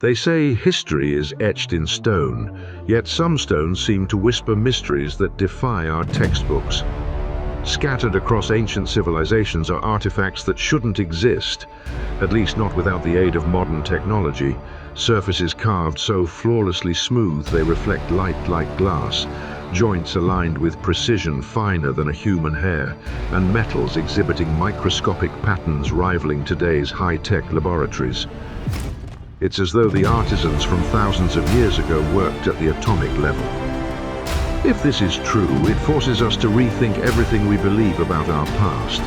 They say history is etched in stone, yet some stones seem to whisper mysteries that defy our textbooks. Scattered across ancient civilizations are artifacts that shouldn't exist, at least not without the aid of modern technology. Surfaces carved so flawlessly smooth they reflect light like glass, joints aligned with precision finer than a human hair, and metals exhibiting microscopic patterns rivaling today's high-tech laboratories. It's as though the artisans from thousands of years ago worked at the atomic level. If this is true, it forces us to rethink everything we believe about our past.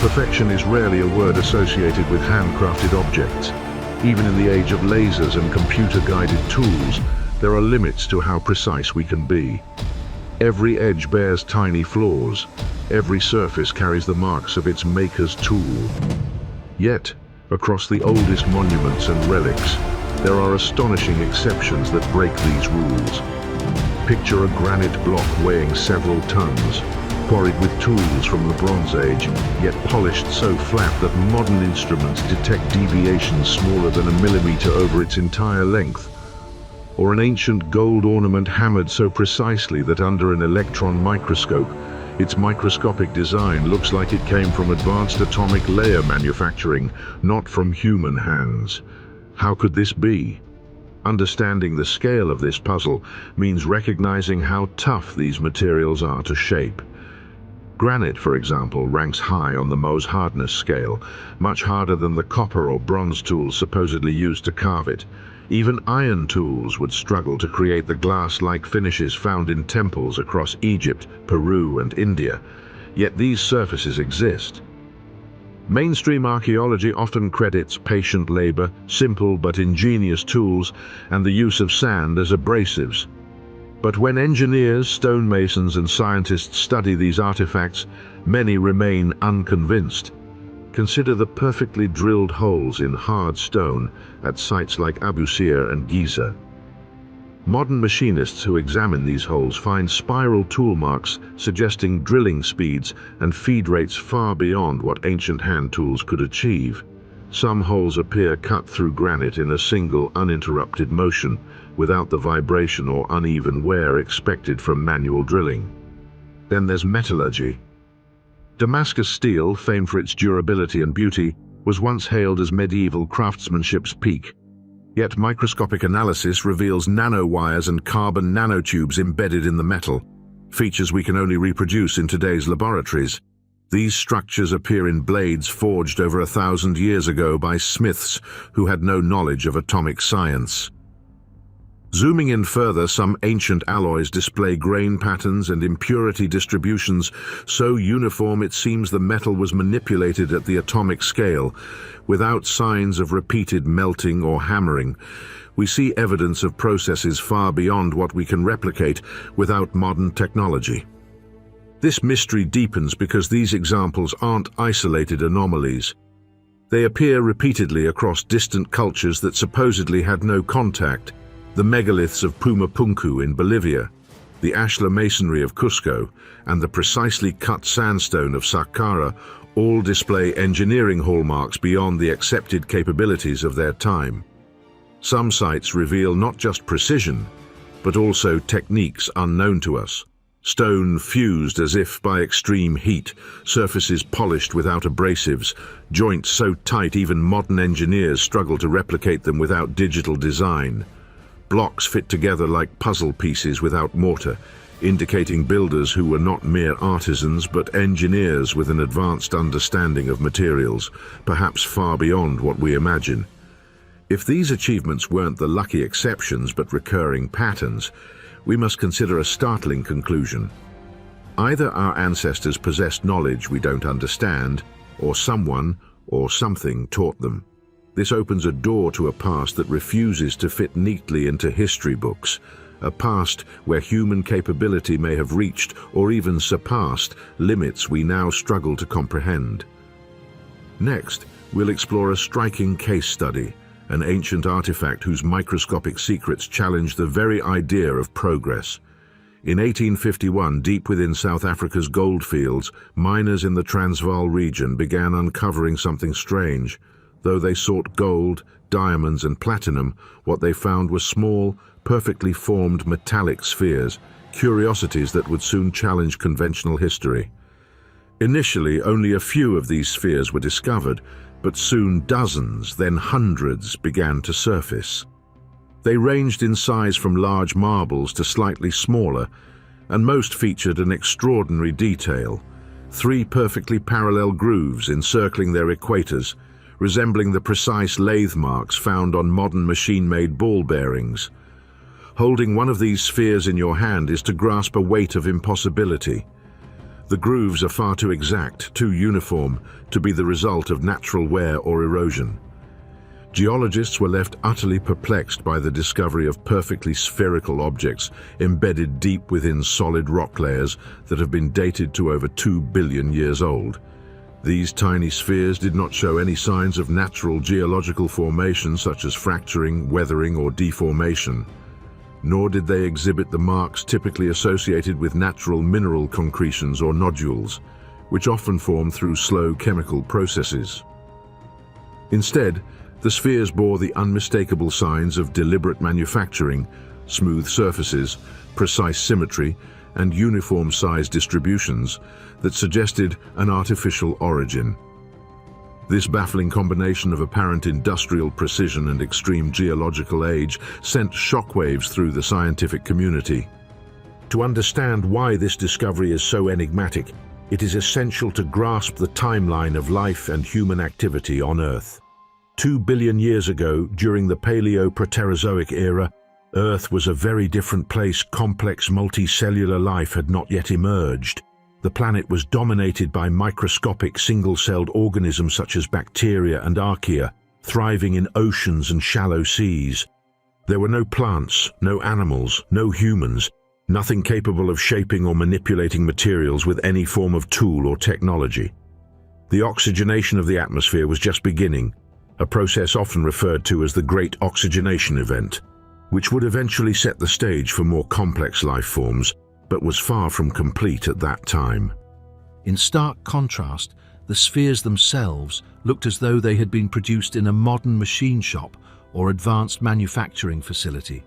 Perfection is rarely a word associated with handcrafted objects. Even in the age of lasers and computer-guided tools, there are limits to how precise we can be. Every edge bears tiny flaws. Every surface carries the marks of its maker's tool. Yet, across the oldest monuments and relics, there are astonishing exceptions that break these rules. Picture a granite block weighing several tons, quarried with tools from the Bronze Age, yet polished so flat that modern instruments detect deviations smaller than a millimeter over its entire length. Or an ancient gold ornament hammered so precisely that under an electron microscope, its microscopic design looks like it came from advanced atomic layer manufacturing, not from human hands. How could this be? Understanding the scale of this puzzle means recognizing how tough these materials are to shape. Granite, for example, ranks high on the Mohs hardness scale, much harder than the copper or bronze tools supposedly used to carve it. Even iron tools would struggle to create the glass-like finishes found in temples across Egypt, Peru, and India. Yet these surfaces exist. Mainstream archaeology often credits patient labor, simple but ingenious tools, and the use of sand as abrasives. But when engineers, stonemasons, and scientists study these artifacts, many remain unconvinced. Consider the perfectly drilled holes in hard stone at sites like Abu Sir and Giza. Modern machinists who examine these holes find spiral tool marks suggesting drilling speeds and feed rates far beyond what ancient hand tools could achieve. Some holes appear cut through granite in a single, uninterrupted motion, without the vibration or uneven wear expected from manual drilling. Then there's metallurgy. Damascus steel, famed for its durability and beauty, was once hailed as medieval craftsmanship's peak. Yet microscopic analysis reveals nanowires and carbon nanotubes embedded in the metal, features we can only reproduce in today's laboratories. These structures appear in blades forged over 1,000 years ago by smiths who had no knowledge of atomic science. Zooming in further, some ancient alloys display grain patterns and impurity distributions so uniform it seems the metal was manipulated at the atomic scale. Without signs of repeated melting or hammering, we see evidence of processes far beyond what we can replicate without modern technology. This mystery deepens because these examples aren't isolated anomalies. They appear repeatedly across distant cultures that supposedly had no contact. The megaliths of Pumapunku in Bolivia, the ashlar masonry of Cusco, and the precisely cut sandstone of Saqqara all display engineering hallmarks beyond the accepted capabilities of their time. Some sites reveal not just precision, but also techniques unknown to us. Stone fused as if by extreme heat, surfaces polished without abrasives, joints so tight even modern engineers struggle to replicate them without digital design. Blocks fit together like puzzle pieces without mortar, indicating builders who were not mere artisans but engineers with an advanced understanding of materials, perhaps far beyond what we imagine. If these achievements weren't the lucky exceptions but recurring patterns, we must consider a startling conclusion. Either our ancestors possessed knowledge we don't understand, or someone or something taught them. This opens a door to a past that refuses to fit neatly into history books, a past where human capability may have reached or even surpassed limits we now struggle to comprehend. Next, we'll explore a striking case study, an ancient artifact whose microscopic secrets challenge the very idea of progress. In 1851, deep within South Africa's goldfields, miners in the Transvaal region began uncovering something strange. Though they sought gold, diamonds, and platinum, what they found were small, perfectly formed metallic spheres, curiosities that would soon challenge conventional history. Initially, only a few of these spheres were discovered, but soon dozens, then hundreds, began to surface. They ranged in size from large marbles to slightly smaller, and most featured an extraordinary detail: 3 perfectly parallel grooves encircling their equators, resembling the precise lathe marks found on modern machine-made ball bearings. Holding one of these spheres in your hand is to grasp a weight of impossibility. The grooves are far too exact, too uniform, to be the result of natural wear or erosion. Geologists were left utterly perplexed by the discovery of perfectly spherical objects embedded deep within solid rock layers that have been dated to over 2 billion years old. These tiny spheres did not show any signs of natural geological formation such as fracturing, weathering, or deformation. Nor did they exhibit the marks typically associated with natural mineral concretions or nodules, which often form through slow chemical processes. Instead, the spheres bore the unmistakable signs of deliberate manufacturing: smooth surfaces, precise symmetry, and uniform size distributions that suggested an artificial origin. This baffling combination of apparent industrial precision and extreme geological age sent shockwaves through the scientific community. To understand why this discovery is so enigmatic, it is essential to grasp the timeline of life and human activity on Earth. 2 billion years ago, during the Paleo-Proterozoic era, Earth was a very different place. Complex multicellular life had not yet emerged. The planet was dominated by microscopic single-celled organisms such as bacteria and archaea, thriving in oceans and shallow seas. There were no plants, no animals, no humans, nothing capable of shaping or manipulating materials with any form of tool or technology. The oxygenation of the atmosphere was just beginning, a process often referred to as the Great Oxygenation Event, which would eventually set the stage for more complex life forms, but was far from complete at that time. In stark contrast, the spheres themselves looked as though they had been produced in a modern machine shop or advanced manufacturing facility.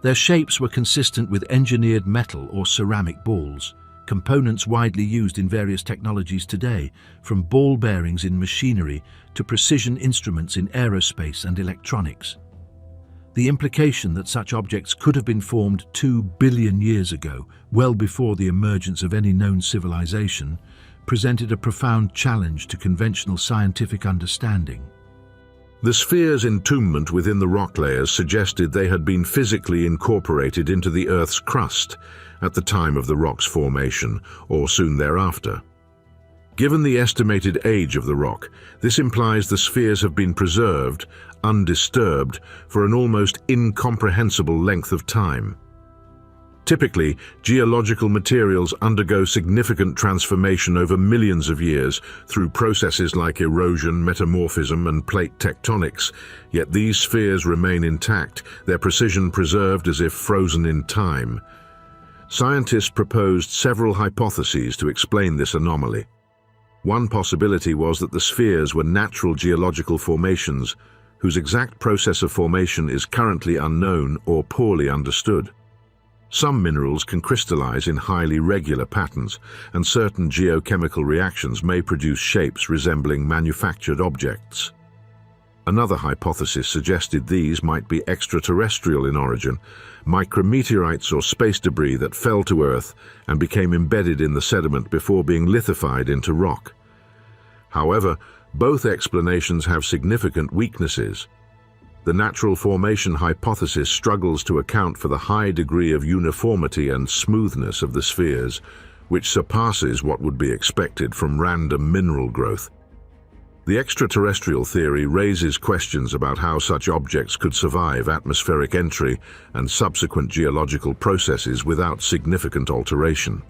Their shapes were consistent with engineered metal or ceramic balls, components widely used in various technologies today, from ball bearings in machinery to precision instruments in aerospace and electronics. The implication that such objects could have been formed 2 billion years ago, well before the emergence of any known civilization, presented a profound challenge to conventional scientific understanding. The spheres' entombment within the rock layers suggested they had been physically incorporated into the Earth's crust at the time of the rock's formation, or soon thereafter. Given the estimated age of the rock, this implies the spheres have been preserved, undisturbed, for an almost incomprehensible length of time. Typically, geological materials undergo significant transformation over millions of years through processes like erosion, metamorphism, and plate tectonics, yet these spheres remain intact, their precision preserved as if frozen in time. Scientists proposed several hypotheses to explain this anomaly. One possibility was that the spheres were natural geological formations whose exact process of formation is currently unknown or poorly understood. Some minerals can crystallize in highly regular patterns, and certain geochemical reactions may produce shapes resembling manufactured objects. Another hypothesis suggested these might be extraterrestrial in origin, micrometeorites or space debris that fell to Earth and became embedded in the sediment before being lithified into rock. However, both explanations have significant weaknesses. The natural formation hypothesis struggles to account for the high degree of uniformity and smoothness of the spheres, which surpasses what would be expected from random mineral growth. The extraterrestrial theory raises questions about how such objects could survive atmospheric entry and subsequent geological processes without significant alteration.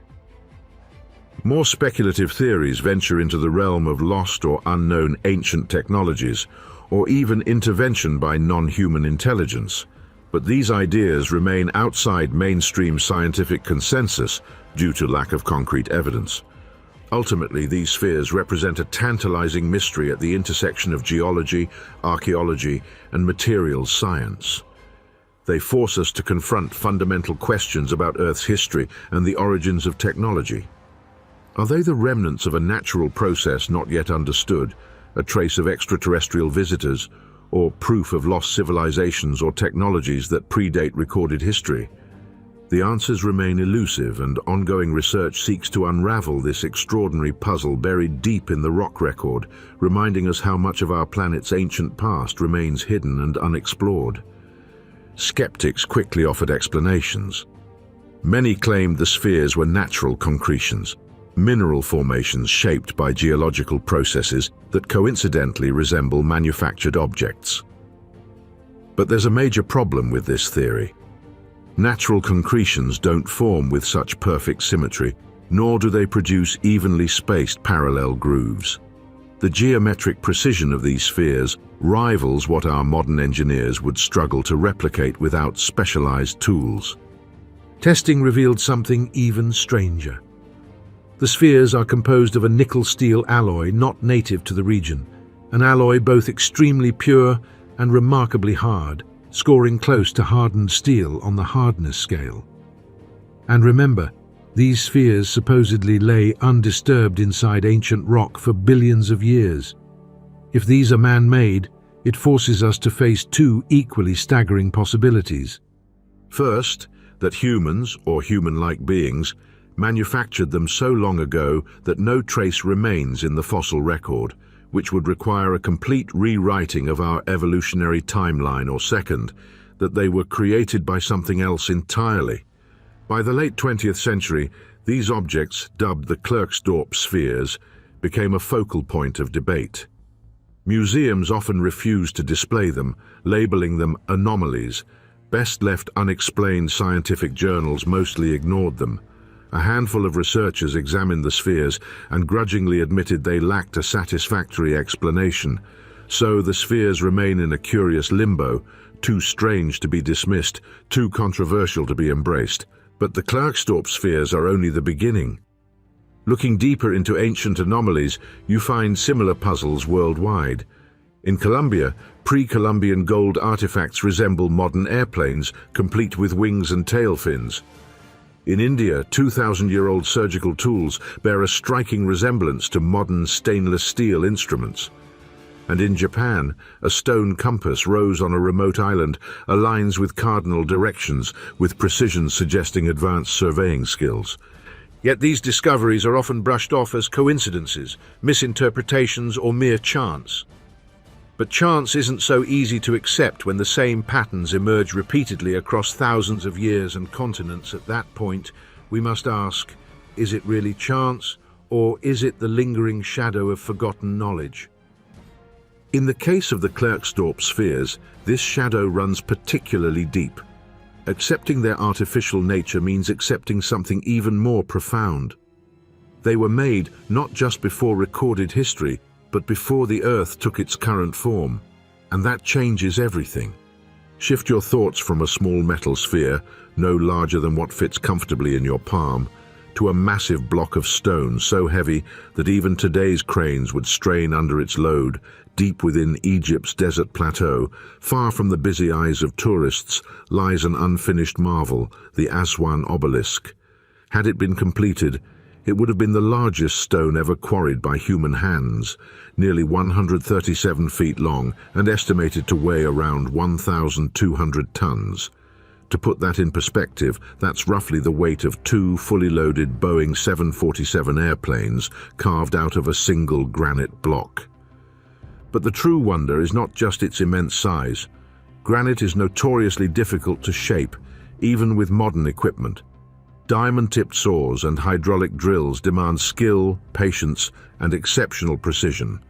More speculative theories venture into the realm of lost or unknown ancient technologies, or even intervention by non-human intelligence, but these ideas remain outside mainstream scientific consensus due to lack of concrete evidence. Ultimately, these spheres represent a tantalizing mystery at the intersection of geology, archaeology, and materials science. They force us to confront fundamental questions about Earth's history and the origins of technology. Are they the remnants of a natural process not yet understood, a trace of extraterrestrial visitors, or proof of lost civilizations or technologies that predate recorded history? The answers remain elusive, and ongoing research seeks to unravel this extraordinary puzzle buried deep in the rock record, reminding us how much of our planet's ancient past remains hidden and unexplored. Skeptics quickly offered explanations. Many claimed the spheres were natural concretions, mineral formations shaped by geological processes that coincidentally resemble manufactured objects. But there's a major problem with this theory. Natural concretions don't form with such perfect symmetry, nor do they produce evenly spaced parallel grooves. The geometric precision of these spheres rivals what our modern engineers would struggle to replicate without specialized tools. Testing revealed something even stranger. The spheres are composed of a nickel-steel alloy not native to the region, an alloy both extremely pure and remarkably hard, scoring close to hardened steel on the hardness scale. And remember, these spheres supposedly lay undisturbed inside ancient rock for billions of years. If these are man-made, it forces us to face two equally staggering possibilities. First, that humans, or human-like beings, manufactured them so long ago that no trace remains in the fossil record, which would require a complete rewriting of our evolutionary timeline, or second, that they were created by something else entirely. By the late 20th century, these objects, dubbed the Klerksdorp spheres, became a focal point of debate. Museums often refused to display them, labeling them anomalies. Best left unexplained. Scientific journals mostly ignored them. A handful of researchers examined the spheres and grudgingly admitted they lacked a satisfactory explanation. So the spheres remain in a curious limbo, too strange to be dismissed, too controversial to be embraced. But the Klerksdorp spheres are only the beginning. Looking deeper into ancient anomalies, you find similar puzzles worldwide. In Colombia, pre-Columbian gold artifacts resemble modern airplanes, complete with wings and tail fins. In India, 2,000-year-old surgical tools bear a striking resemblance to modern stainless steel instruments. And in Japan, a stone compass rose on a remote island aligns with cardinal directions, with precision suggesting advanced surveying skills. Yet these discoveries are often brushed off as coincidences, misinterpretations, or mere chance. But chance isn't so easy to accept when the same patterns emerge repeatedly across thousands of years and continents. At that point, we must ask, is it really chance, or is it the lingering shadow of forgotten knowledge? In the case of the Klerksdorp spheres, this shadow runs particularly deep. Accepting their artificial nature means accepting something even more profound. They were made not just before recorded history, but before the Earth took its current form, and that changes everything. Shift your thoughts from a small metal sphere, no larger than what fits comfortably in your palm, to a massive block of stone so heavy that even today's cranes would strain under its load. Deep within Egypt's desert plateau, far from the busy eyes of tourists, lies an unfinished marvel, the Aswan obelisk. Had it been completed, it would have been the largest stone ever quarried by human hands, nearly 137 feet long and estimated to weigh around 1,200 tons. To put that in perspective, that's roughly the weight of two fully loaded Boeing 747 airplanes carved out of a single granite block. But the true wonder is not just its immense size. Granite is notoriously difficult to shape, even with modern equipment. Diamond-tipped saws and hydraulic drills demand skill, patience, and exceptional precision.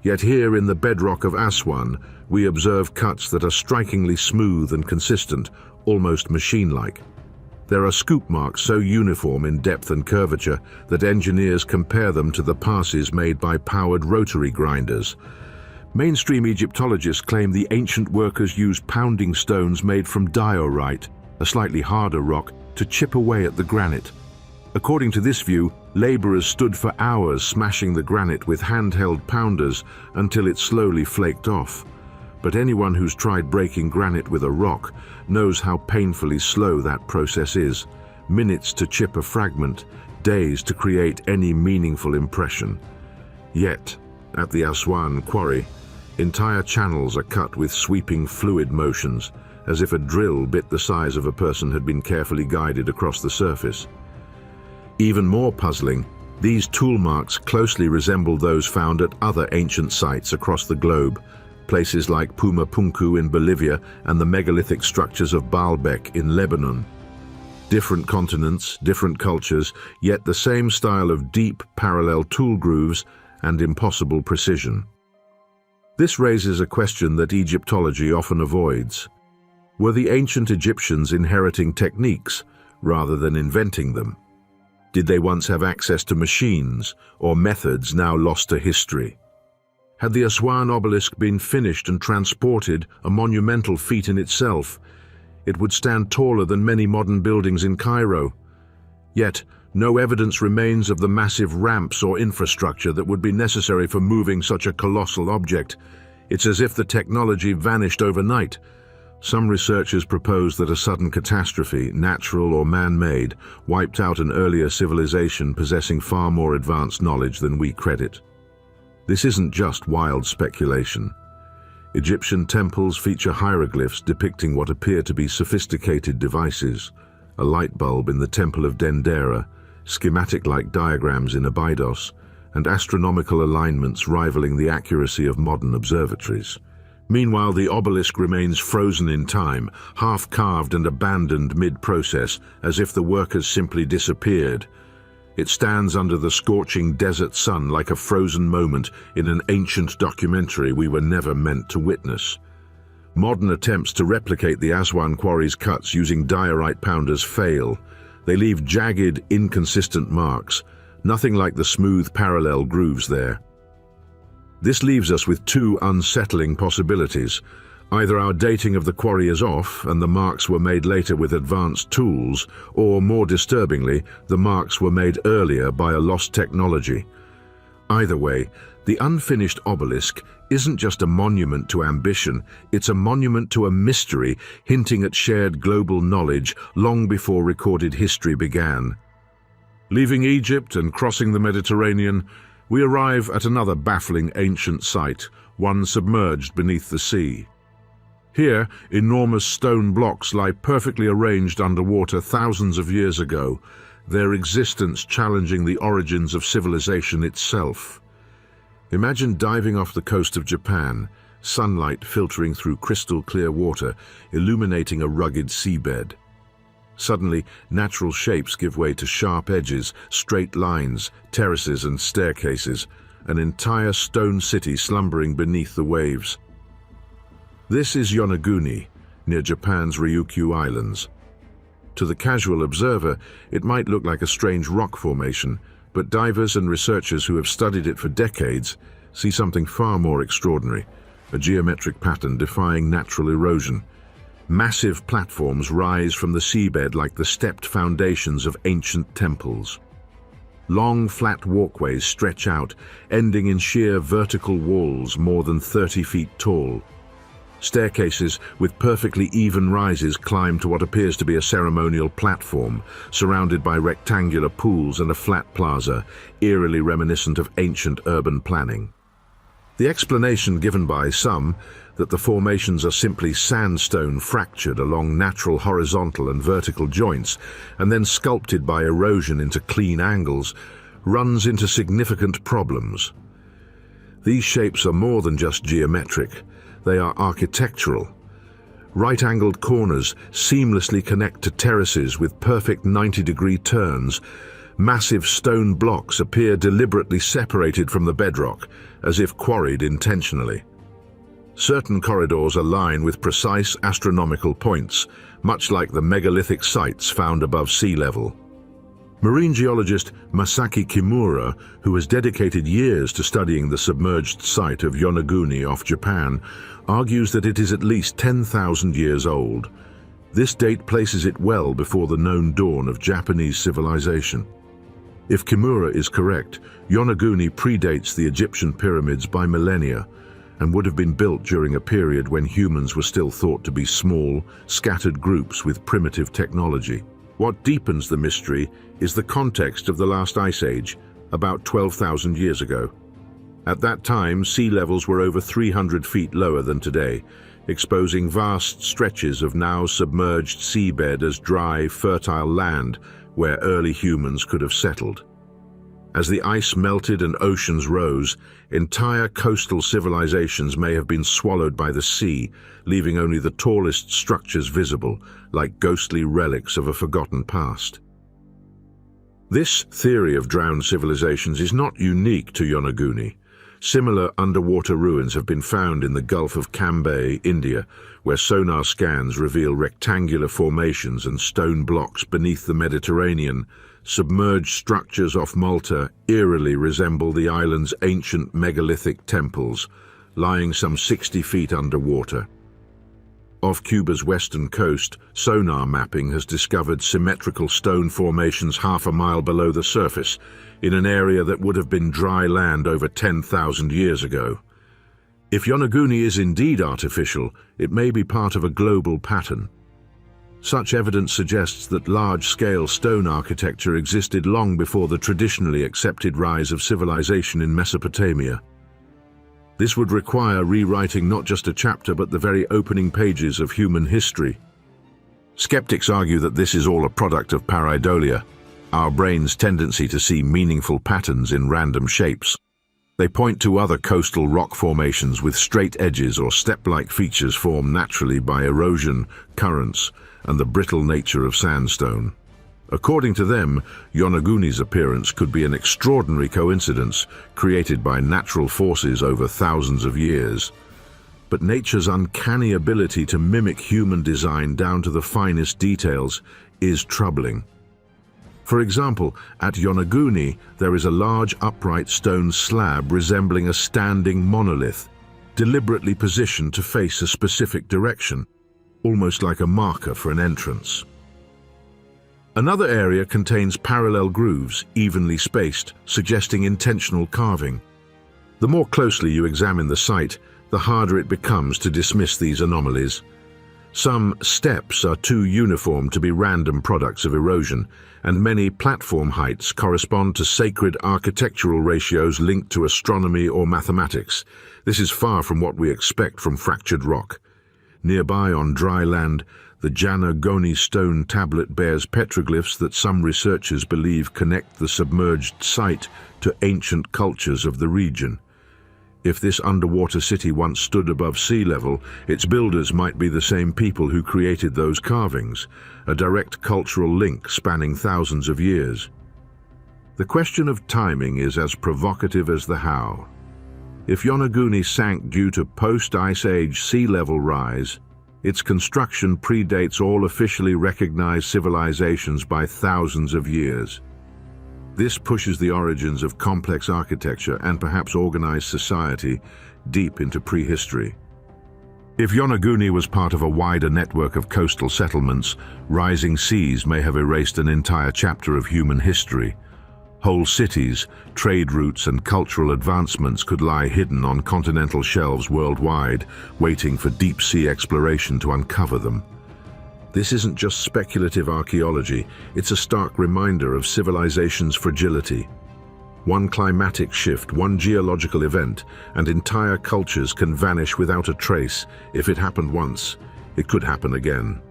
Yet here in the bedrock of Aswan, we observe cuts that are strikingly smooth and consistent, almost machine-like. There are scoop marks so uniform in depth and curvature that engineers compare them to the passes made by powered rotary grinders. Mainstream Egyptologists claim the ancient workers used pounding stones made from diorite, a slightly harder rock, to chip away at the granite. According to this view, Laborers stood for hours smashing the granite with handheld pounders until it slowly flaked off. But anyone who's tried breaking granite with a rock knows how painfully slow that process is. Minutes to chip a fragment, days to create any meaningful impression. Yet, at the Aswan quarry, entire channels are cut with sweeping fluid motions, as if a drill bit the size of a person had been carefully guided across the surface. Even more puzzling, these tool marks closely resemble those found at other ancient sites across the globe, places like Pumapunku in Bolivia and the megalithic structures of Baalbek in Lebanon. Different continents, different cultures, yet the same style of deep, parallel tool grooves and impossible precision. This raises a question that Egyptology often avoids. Were the ancient Egyptians inheriting techniques rather than inventing them? Did they once have access to machines or methods now lost to history? Had the Aswan obelisk been finished and transported, a monumental feat in itself, it would stand taller than many modern buildings in Cairo. Yet, no evidence remains of the massive ramps or infrastructure that would be necessary for moving such a colossal object. It's as if the technology vanished overnight. Some researchers propose that a sudden catastrophe, natural or man-made, wiped out an earlier civilization possessing far more advanced knowledge than we credit. This isn't just wild speculation. Egyptian temples feature hieroglyphs depicting what appear to be sophisticated devices: a light bulb in the Temple of Dendera, schematic-like diagrams in Abydos, and astronomical alignments rivaling the accuracy of modern observatories. Meanwhile, the obelisk remains frozen in time, half-carved and abandoned mid-process, as if the workers simply disappeared. It stands under the scorching desert sun like a frozen moment in an ancient documentary we were never meant to witness. Modern attempts to replicate the Aswan quarry's cuts using diorite pounders fail. They leave jagged, inconsistent marks, nothing like the smooth parallel grooves there. This leaves us with two unsettling possibilities. Either our dating of the quarry is off and the marks were made later with advanced tools, or more disturbingly, the marks were made earlier by a lost technology. Either way, the unfinished obelisk isn't just a monument to ambition, it's a monument to a mystery hinting at shared global knowledge long before recorded history began. Leaving Egypt and crossing the Mediterranean, we arrive at another baffling ancient site, one submerged beneath the sea. Here, enormous stone blocks lie perfectly arranged underwater thousands of years ago, their existence challenging the origins of civilization itself. Imagine diving off the coast of Japan, sunlight filtering through crystal-clear water, illuminating a rugged seabed. Suddenly, natural shapes give way to sharp edges, straight lines, terraces and staircases, an entire stone city slumbering beneath the waves. This is Yonaguni, near Japan's Ryukyu Islands. To the casual observer, it might look like a strange rock formation, but divers and researchers who have studied it for decades see something far more extraordinary, a geometric pattern defying natural erosion. Massive platforms rise from the seabed like the stepped foundations of ancient temples. Long, flat walkways stretch out, ending in sheer vertical walls more than 30 feet tall. Staircases with perfectly even rises climb to what appears to be a ceremonial platform, surrounded by rectangular pools and a flat plaza, eerily reminiscent of ancient urban planning. The explanation given by some, that the formations are simply sandstone fractured along natural horizontal and vertical joints, and then sculpted by erosion into clean angles, runs into significant problems. These shapes are more than just geometric. They are architectural. Right-angled corners seamlessly connect to terraces with perfect 90-degree turns. Massive stone blocks appear deliberately separated from the bedrock, as if quarried intentionally. Certain corridors align with precise astronomical points, much like the megalithic sites found above sea level. Marine geologist Masaki Kimura, who has dedicated years to studying the submerged site of Yonaguni off Japan, argues that it is at least 10,000 years old. This date places it well before the known dawn of Japanese civilization. If Kimura is correct, Yonaguni predates the Egyptian pyramids by millennia and would have been built during a period when humans were still thought to be small, scattered groups with primitive technology. What deepens the mystery is the context of the last ice age, about 12,000 years ago. At that time, sea levels were over 300 feet lower than today, exposing vast stretches of now submerged seabed as dry, fertile land where early humans could have settled. As the ice melted and oceans rose, entire coastal civilizations may have been swallowed by the sea, leaving only the tallest structures visible, like ghostly relics of a forgotten past. This theory of drowned civilizations is not unique to Yonaguni. Similar underwater ruins have been found in the Gulf of Cambay, India, where sonar scans reveal rectangular formations and stone blocks beneath the Mediterranean. Submerged structures off Malta eerily resemble the island's ancient megalithic temples, lying some 60 feet underwater. Off Cuba's western coast, sonar mapping has discovered symmetrical stone formations half a mile below the surface, in an area that would have been dry land over 10,000 years ago. If Yonaguni is indeed artificial, it may be part of a global pattern. Such evidence suggests that large-scale stone architecture existed long before the traditionally accepted rise of civilization in Mesopotamia. This would require rewriting not just a chapter but the very opening pages of human history. Skeptics argue that this is all a product of pareidolia, our brain's tendency to see meaningful patterns in random shapes. They point to other coastal rock formations with straight edges or step-like features formed naturally by erosion, currents, and the brittle nature of sandstone. According to them, Yonaguni's appearance could be an extraordinary coincidence created by natural forces over thousands of years. But nature's uncanny ability to mimic human design down to the finest details is troubling. For example, at Yonaguni, there is a large upright stone slab resembling a standing monolith, deliberately positioned to face a specific direction, almost like a marker for an entrance. Another area contains parallel grooves, evenly spaced, suggesting intentional carving. The more closely you examine the site, the harder it becomes to dismiss these anomalies. Some steps are too uniform to be random products of erosion, and many platform heights correspond to sacred architectural ratios linked to astronomy or mathematics. This is far from what we expect from fractured rock. Nearby on dry land, the Yonaguni stone tablet bears petroglyphs that some researchers believe connect the submerged site to ancient cultures of the region. If this underwater city once stood above sea level, its builders might be the same people who created those carvings, a direct cultural link spanning thousands of years. The question of timing is as provocative as the how. If Yonaguni sank due to post-Ice Age sea level rise, its construction predates all officially recognized civilizations by thousands of years. This pushes the origins of complex architecture and perhaps organized society deep into prehistory. If Yonaguni was part of a wider network of coastal settlements, rising seas may have erased an entire chapter of human history. Whole cities, trade routes, and cultural advancements could lie hidden on continental shelves worldwide, waiting for deep-sea exploration to uncover them. This isn't just speculative archaeology, it's a stark reminder of civilization's fragility. One climatic shift, one geological event, and entire cultures can vanish without a trace. If it happened once, it could happen again.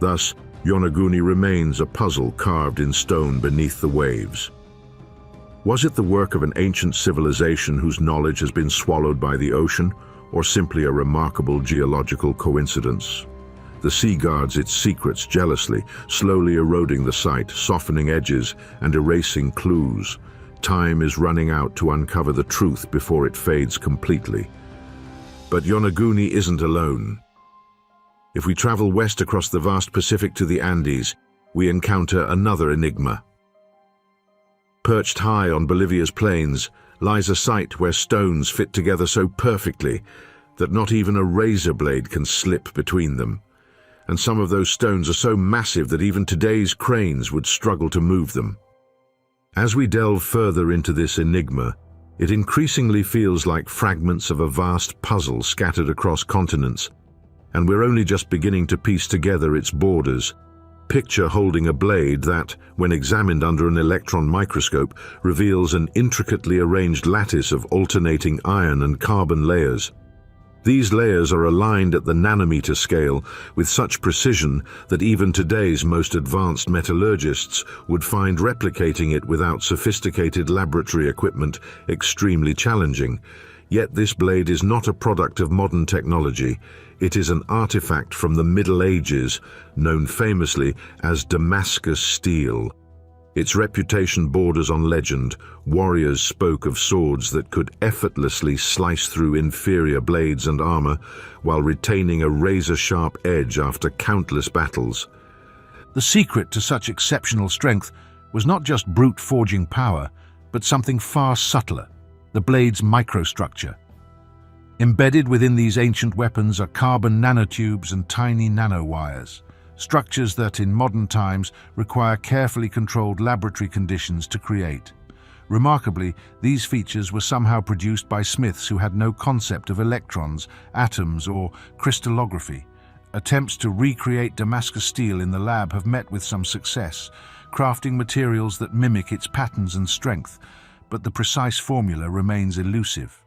Thus, Yonaguni remains a puzzle carved in stone beneath the waves. Was it the work of an ancient civilization whose knowledge has been swallowed by the ocean, or simply a remarkable geological coincidence? The sea guards its secrets jealously, slowly eroding the site, softening edges, and erasing clues. Time is running out to uncover the truth before it fades completely. But Yonaguni isn't alone. If we travel west across the vast Pacific to the Andes, we encounter another enigma. Perched high on Bolivia's plains lies a site where stones fit together so perfectly that not even a razor blade can slip between them. And some of those stones are so massive that even today's cranes would struggle to move them. As we delve further into this enigma, it increasingly feels like fragments of a vast puzzle scattered across continents, and we're only just beginning to piece together its borders. Picture holding a blade that, when examined under an electron microscope, reveals an intricately arranged lattice of alternating iron and carbon layers. These layers are aligned at the nanometer scale with such precision that even today's most advanced metallurgists would find replicating it without sophisticated laboratory equipment extremely challenging. Yet this blade is not a product of modern technology. It is an artifact from the Middle Ages, known famously as Damascus steel. Its reputation borders on legend. Warriors spoke of swords that could effortlessly slice through inferior blades and armor while retaining a razor-sharp edge after countless battles. The secret to such exceptional strength was not just brute forging power, but something far subtler: the blade's microstructure. Embedded within these ancient weapons are carbon nanotubes and tiny nanowires, structures that in modern times require carefully controlled laboratory conditions to create. Remarkably, these features were somehow produced by smiths who had no concept of electrons, atoms, or crystallography. Attempts to recreate Damascus steel in the lab have met with some success, crafting materials that mimic its patterns and strength, but the precise formula remains elusive.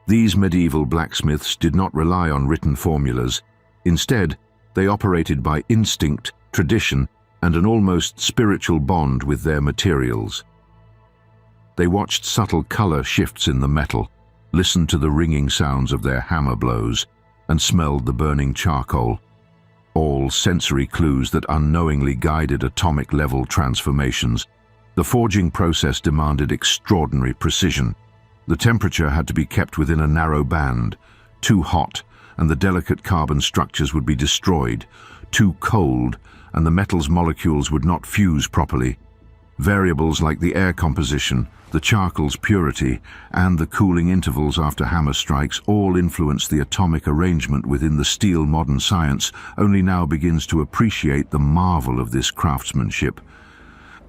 These medieval blacksmiths did not rely on written formulas. Instead, they operated by instinct, tradition, and an almost spiritual bond with their materials. They watched subtle color shifts in the metal, listened to the ringing sounds of their hammer blows, and smelled the burning charcoal. All sensory clues that unknowingly guided atomic-level transformations. The forging process demanded extraordinary precision. The temperature had to be kept within a narrow band. Too hot, and the delicate carbon structures would be destroyed. Too cold, and the metal's molecules would not fuse properly. Variables like the air composition, the charcoal's purity, and the cooling intervals after hammer strikes all influence the atomic arrangement within the steel. Modern science only now begins to appreciate the marvel of this craftsmanship.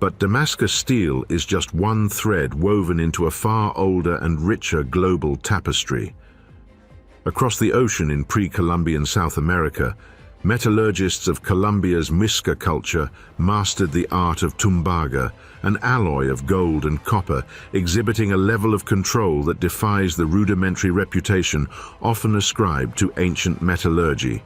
But Damascus steel is just one thread woven into a far older and richer global tapestry. Across the ocean in pre-Columbian South America, metallurgists of Colombia's Muisca culture mastered the art of tumbaga, an alloy of gold and copper, exhibiting a level of control that defies the rudimentary reputation often ascribed to ancient metallurgy.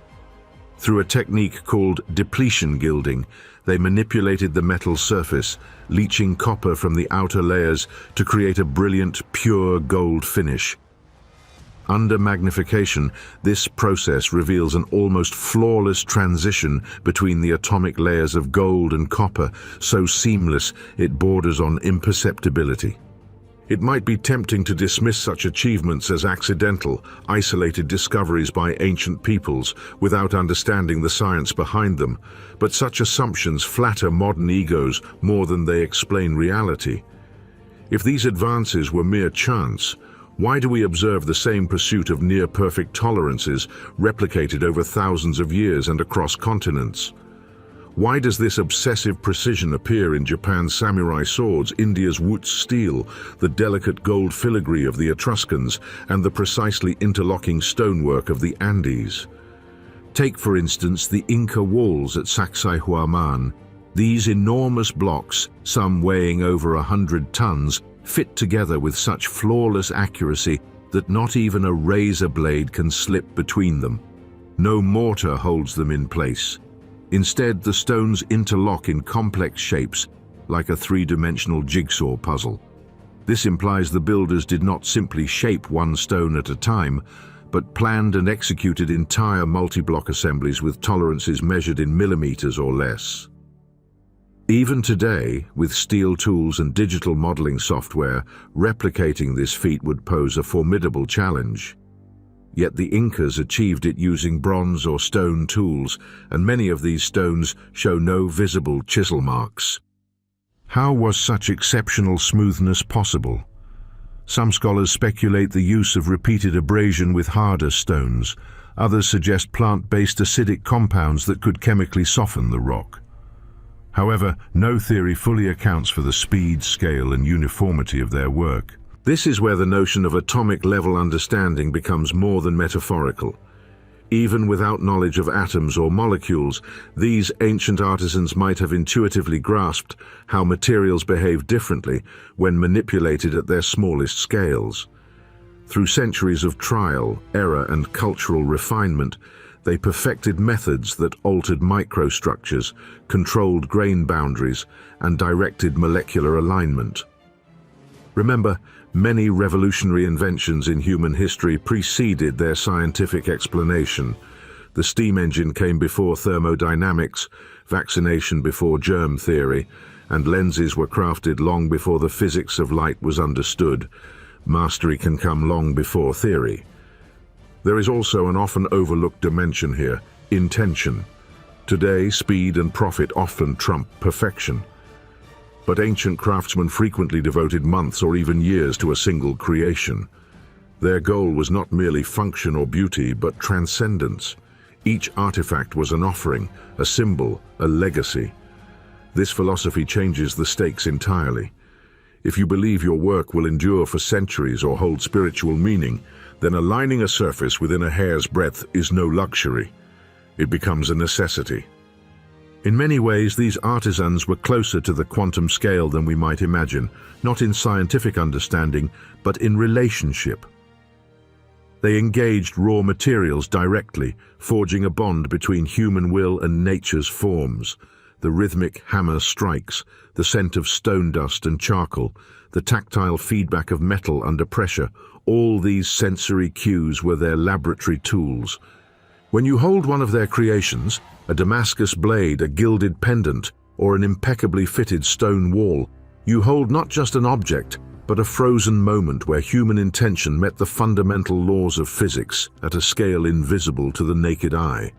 Through a technique called depletion gilding, they manipulated the metal surface, leaching copper from the outer layers to create a brilliant, pure gold finish. Under magnification, this process reveals an almost flawless transition between the atomic layers of gold and copper, so seamless it borders on imperceptibility. It might be tempting to dismiss such achievements as accidental, isolated discoveries by ancient peoples without understanding the science behind them, but such assumptions flatter modern egos more than they explain reality. If these advances were mere chance, why do we observe the same pursuit of near-perfect tolerances replicated over thousands of years and across continents? Why does this obsessive precision appear in Japan's samurai swords, India's Wootz steel, the delicate gold filigree of the Etruscans, and the precisely interlocking stonework of the Andes? Take, for instance, the Inca walls at Sacsayhuaman. These enormous blocks, some weighing over 100 tons, fit together with such flawless accuracy that not even a razor blade can slip between them. No mortar holds them in place. Instead, the stones interlock in complex shapes, like a three-dimensional jigsaw puzzle. This implies the builders did not simply shape one stone at a time, but planned and executed entire multi-block assemblies with tolerances measured in millimeters or less. Even today, with steel tools and digital modeling software, replicating this feat would pose a formidable challenge. Yet the Incas achieved it using bronze or stone tools, and many of these stones show no visible chisel marks. How was such exceptional smoothness possible? Some scholars speculate the use of repeated abrasion with harder stones. Others suggest plant-based acidic compounds that could chemically soften the rock. However, no theory fully accounts for the speed, scale, and uniformity of their work. This is where the notion of atomic-level understanding becomes more than metaphorical. Even without knowledge of atoms or molecules, these ancient artisans might have intuitively grasped how materials behave differently when manipulated at their smallest scales. Through centuries of trial, error, and cultural refinement, they perfected methods that altered microstructures, controlled grain boundaries, and directed molecular alignment. Remember, many revolutionary inventions in human history preceded their scientific explanation. The steam engine came before thermodynamics, vaccination before germ theory, and lenses were crafted long before the physics of light was understood. Mastery can come long before theory. There is also an often overlooked dimension here: intention. Today, speed and profit often trump perfection. But ancient craftsmen frequently devoted months or even years to a single creation. Their goal was not merely function or beauty, but transcendence. Each artifact was an offering, a symbol, a legacy. This philosophy changes the stakes entirely. If you believe your work will endure for centuries or hold spiritual meaning, then aligning a surface within a hair's breadth is no luxury. It becomes a necessity. In many ways, these artisans were closer to the quantum scale than we might imagine, not in scientific understanding, but in relationship. They engaged raw materials directly, forging a bond between human will and nature's forms. The rhythmic hammer strikes, the scent of stone dust and charcoal, the tactile feedback of metal under pressure, all these sensory cues were their laboratory tools. When you hold one of their creations, a Damascus blade, a gilded pendant, or an impeccably fitted stone wall, you hold not just an object, but a frozen moment where human intention met the fundamental laws of physics at a scale invisible to the naked eye.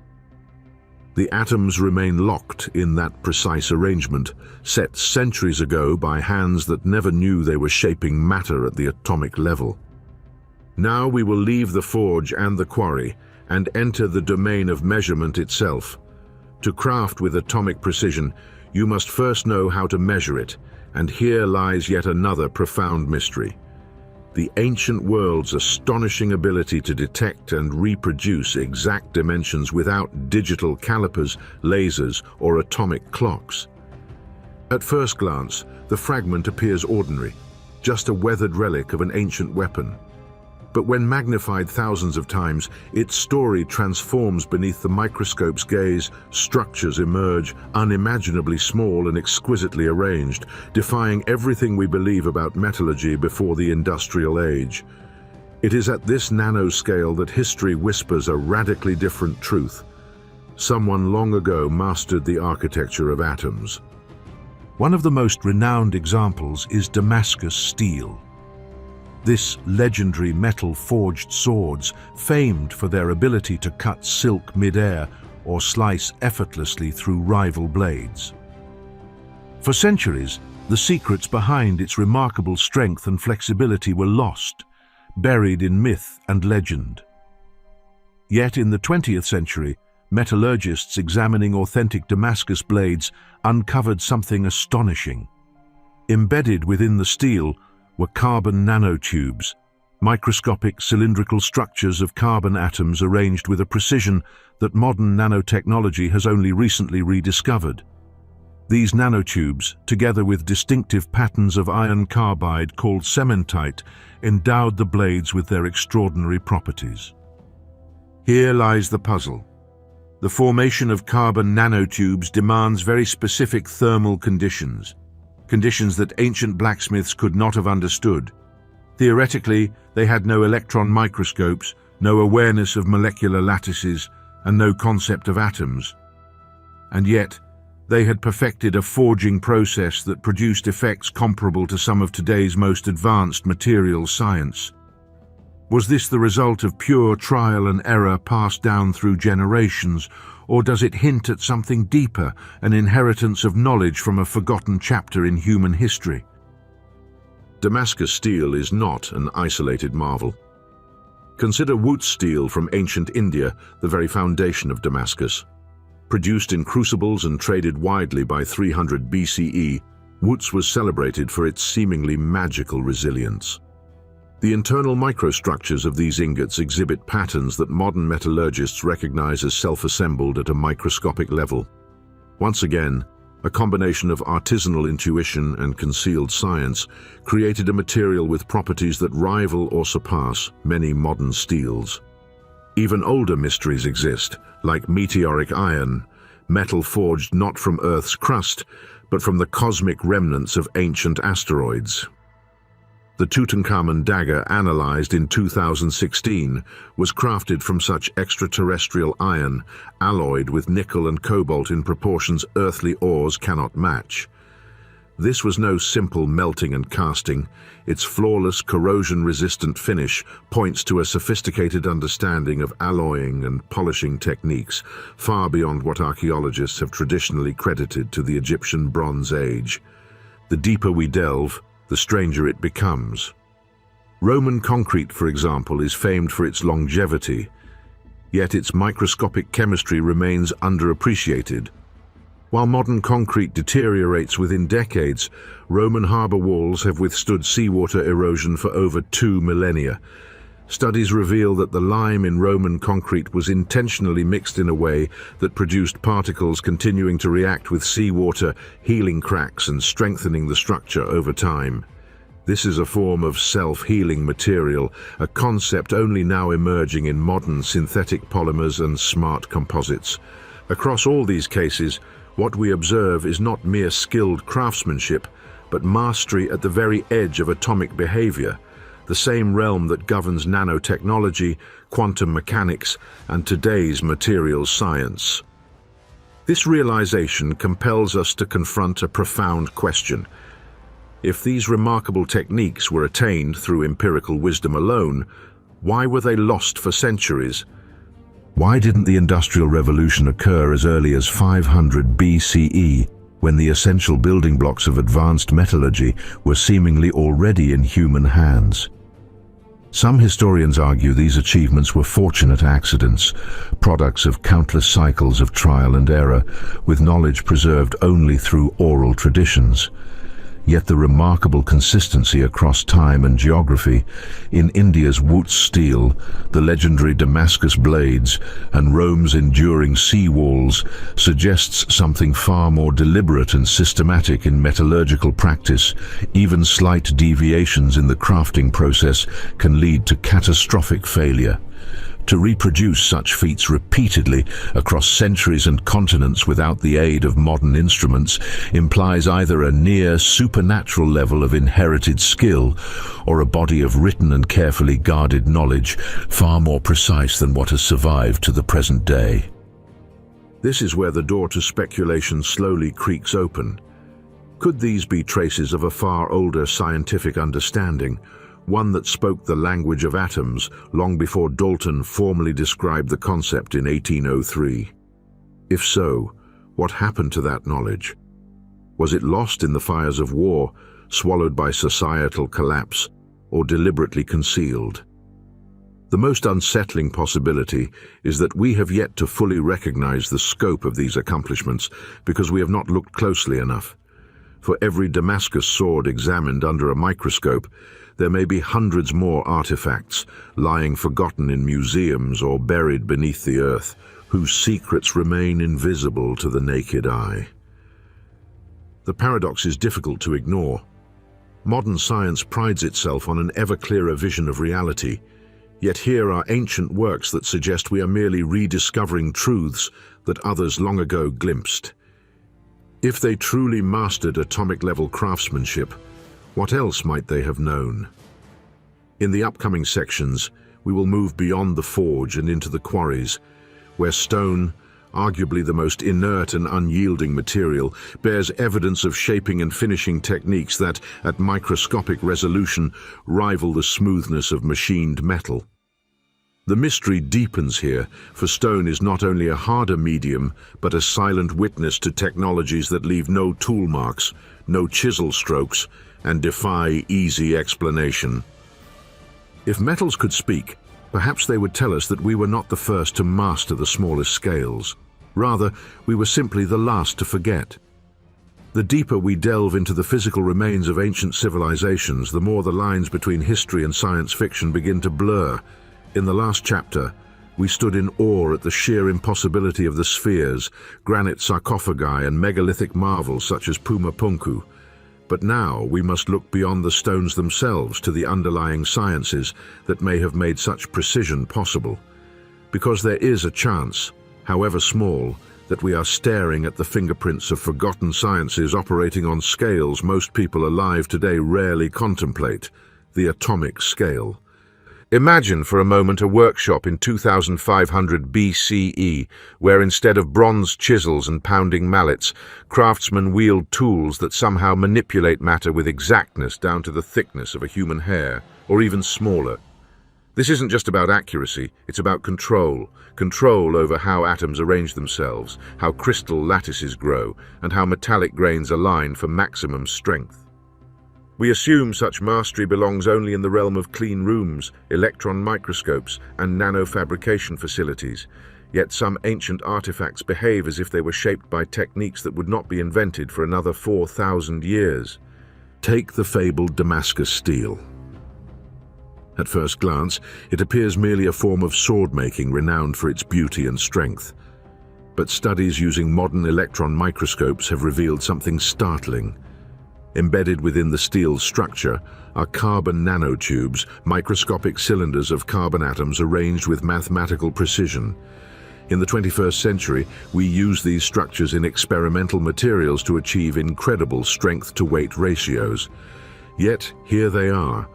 The atoms remain locked in that precise arrangement, set centuries ago by hands that never knew they were shaping matter at the atomic level. Now we will leave the forge and the quarry and enter the domain of measurement itself. To craft with atomic precision, you must first know how to measure it, and here lies yet another profound mystery. The ancient world's astonishing ability to detect and reproduce exact dimensions without digital calipers, lasers, or atomic clocks. At first glance, the fragment appears ordinary, just a weathered relic of an ancient weapon. But when magnified thousands of times, its story transforms beneath the microscope's gaze. Structures emerge, unimaginably small and exquisitely arranged, defying everything we believe about metallurgy before the industrial age. It is at this nanoscale that history whispers a radically different truth. Someone long ago mastered the architecture of atoms. One of the most renowned examples is Damascus steel. This legendary metal-forged swords, famed for their ability to cut silk mid-air or slice effortlessly through rival blades. For centuries, the secrets behind its remarkable strength and flexibility were lost, buried in myth and legend. Yet in the 20th century, metallurgists examining authentic Damascus blades uncovered something astonishing. Embedded within the steel were carbon nanotubes, microscopic cylindrical structures of carbon atoms arranged with a precision that modern nanotechnology has only recently rediscovered. These nanotubes, together with distinctive patterns of iron carbide called cementite, endowed the blades with their extraordinary properties. Here lies the puzzle. The formation of carbon nanotubes demands very specific thermal conditions that ancient blacksmiths could not have understood. Theoretically, they had no electron microscopes, no awareness of molecular lattices, and no concept of atoms. And yet, they had perfected a forging process that produced effects comparable to some of today's most advanced materials science. Was this the result of pure trial and error passed down through generations, or does it hint at something deeper, an inheritance of knowledge from a forgotten chapter in human history? Damascus steel is not an isolated marvel. Consider Wootz steel from ancient India, the very foundation of Damascus. Produced in crucibles and traded widely by 300 BCE, Wootz was celebrated for its seemingly magical resilience. The internal microstructures of these ingots exhibit patterns that modern metallurgists recognize as self-assembled at a microscopic level. Once again, a combination of artisanal intuition and concealed science created a material with properties that rival or surpass many modern steels. Even older mysteries exist, like meteoric iron, metal forged not from Earth's crust, but from the cosmic remnants of ancient asteroids. The Tutankhamun dagger, analyzed in 2016, was crafted from such extraterrestrial iron, alloyed with nickel and cobalt in proportions earthly ores cannot match. This was no simple melting and casting. Its flawless, corrosion-resistant finish points to a sophisticated understanding of alloying and polishing techniques, far beyond what archaeologists have traditionally credited to the Egyptian Bronze Age. The deeper we delve, the stranger it becomes. Roman concrete, for example, is famed for its longevity, yet its microscopic chemistry remains underappreciated. While modern concrete deteriorates within decades, Roman harbor walls have withstood seawater erosion for over 2 millennia. Studies reveal that the lime in Roman concrete was intentionally mixed in a way that produced particles continuing to react with seawater, healing cracks and strengthening the structure over time. This is a form of self-healing material, a concept only now emerging in modern synthetic polymers and smart composites. Across all these cases, what we observe is not mere skilled craftsmanship, but mastery at the very edge of atomic behavior, the same realm that governs nanotechnology, quantum mechanics, and today's materials science. This realization compels us to confront a profound question. If these remarkable techniques were attained through empirical wisdom alone, why were they lost for centuries? Why didn't the Industrial Revolution occur as early as 500 BCE, when the essential building blocks of advanced metallurgy were seemingly already in human hands? Some historians argue these achievements were fortunate accidents, products of countless cycles of trial and error, with knowledge preserved only through oral traditions. Yet the remarkable consistency across time and geography in India's Wootz steel, the legendary Damascus blades, and Rome's enduring sea walls suggests something far more deliberate and systematic in metallurgical practice. Even slight deviations in the crafting process can lead to catastrophic failure. To reproduce such feats repeatedly across centuries and continents without the aid of modern instruments implies either a near supernatural level of inherited skill or a body of written and carefully guarded knowledge far more precise than what has survived to the present day. This is where the door to speculation slowly creaks open. Could these be traces of a far older scientific understanding, one that spoke the language of atoms long before Dalton formally described the concept in 1803. If so, what happened to that knowledge? Was it lost in the fires of war, swallowed by societal collapse, or deliberately concealed? The most unsettling possibility is that we have yet to fully recognize the scope of these accomplishments because we have not looked closely enough. For every Damascus sword examined under a microscope, there may be hundreds more artifacts lying forgotten in museums or buried beneath the earth, whose secrets remain invisible to the naked eye. The paradox is difficult to ignore. Modern science prides itself on an ever-clearer vision of reality, yet here are ancient works that suggest we are merely rediscovering truths that others long ago glimpsed. If they truly mastered atomic-level craftsmanship, what else might they have known? In the upcoming sections, we will move beyond the forge and into the quarries, where stone, arguably the most inert and unyielding material, bears evidence of shaping and finishing techniques that, at microscopic resolution, rival the smoothness of machined metal. The mystery deepens here, for stone is not only a harder medium, but a silent witness to technologies that leave no tool marks, no chisel strokes, and defy easy explanation. If metals could speak, perhaps they would tell us that we were not the first to master the smallest scales. Rather, we were simply the last to forget. The deeper we delve into the physical remains of ancient civilizations, the more the lines between history and science fiction begin to blur. In the last chapter, we stood in awe at the sheer impossibility of the spheres, granite sarcophagi and megalithic marvels such as Puma Punku. But now we must look beyond the stones themselves to the underlying sciences that may have made such precision possible. Because there is a chance, however small, that we are staring at the fingerprints of forgotten sciences operating on scales most people alive today rarely contemplate, the atomic scale. Imagine for a moment a workshop in 2500 BCE, where instead of bronze chisels and pounding mallets, craftsmen wield tools that somehow manipulate matter with exactness down to the thickness of a human hair, or even smaller. This isn't just about accuracy, it's about control. Control over how atoms arrange themselves, how crystal lattices grow, and how metallic grains align for maximum strength. We assume such mastery belongs only in the realm of clean rooms, electron microscopes, and nanofabrication facilities. Yet some ancient artifacts behave as if they were shaped by techniques that would not be invented for another 4,000 years. Take the fabled Damascus steel. At first glance, it appears merely a form of sword-making renowned for its beauty and strength. But studies using modern electron microscopes have revealed something startling. Embedded within the steel's structure are carbon nanotubes, microscopic cylinders of carbon atoms arranged with mathematical precision. In the 21st century, we use these structures in experimental materials to achieve incredible strength-to-weight ratios. Yet, here they are,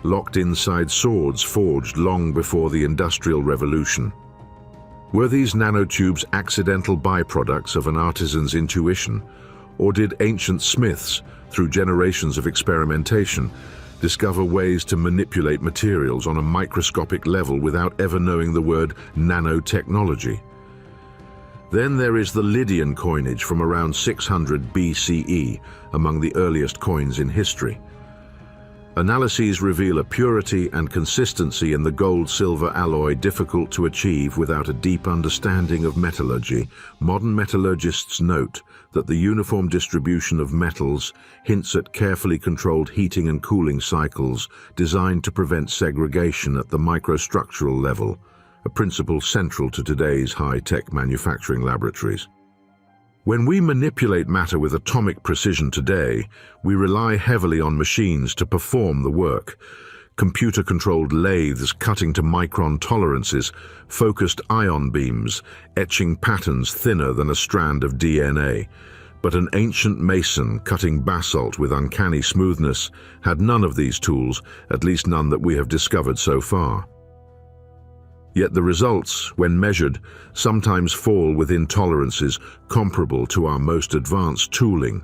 locked inside swords forged long before the Industrial Revolution. Were these nanotubes accidental byproducts of an artisan's intuition, or did ancient smiths, through generations of experimentation, discover ways to manipulate materials on a microscopic level without ever knowing the word nanotechnology? Then there is the Lydian coinage from around 600 BCE, among the earliest coins in history. Analyses reveal a purity and consistency in the gold-silver alloy difficult to achieve without a deep understanding of metallurgy. Modern metallurgists note that the uniform distribution of metals hints at carefully controlled heating and cooling cycles designed to prevent segregation at the microstructural level, a principle central to today's high-tech manufacturing laboratories. When we manipulate matter with atomic precision today, we rely heavily on machines to perform the work. Computer-controlled lathes cutting to micron tolerances, focused ion beams, etching patterns thinner than a strand of DNA. But an ancient mason cutting basalt with uncanny smoothness had none of these tools, at least none that we have discovered so far. Yet the results, when measured, sometimes fall within tolerances comparable to our most advanced tooling.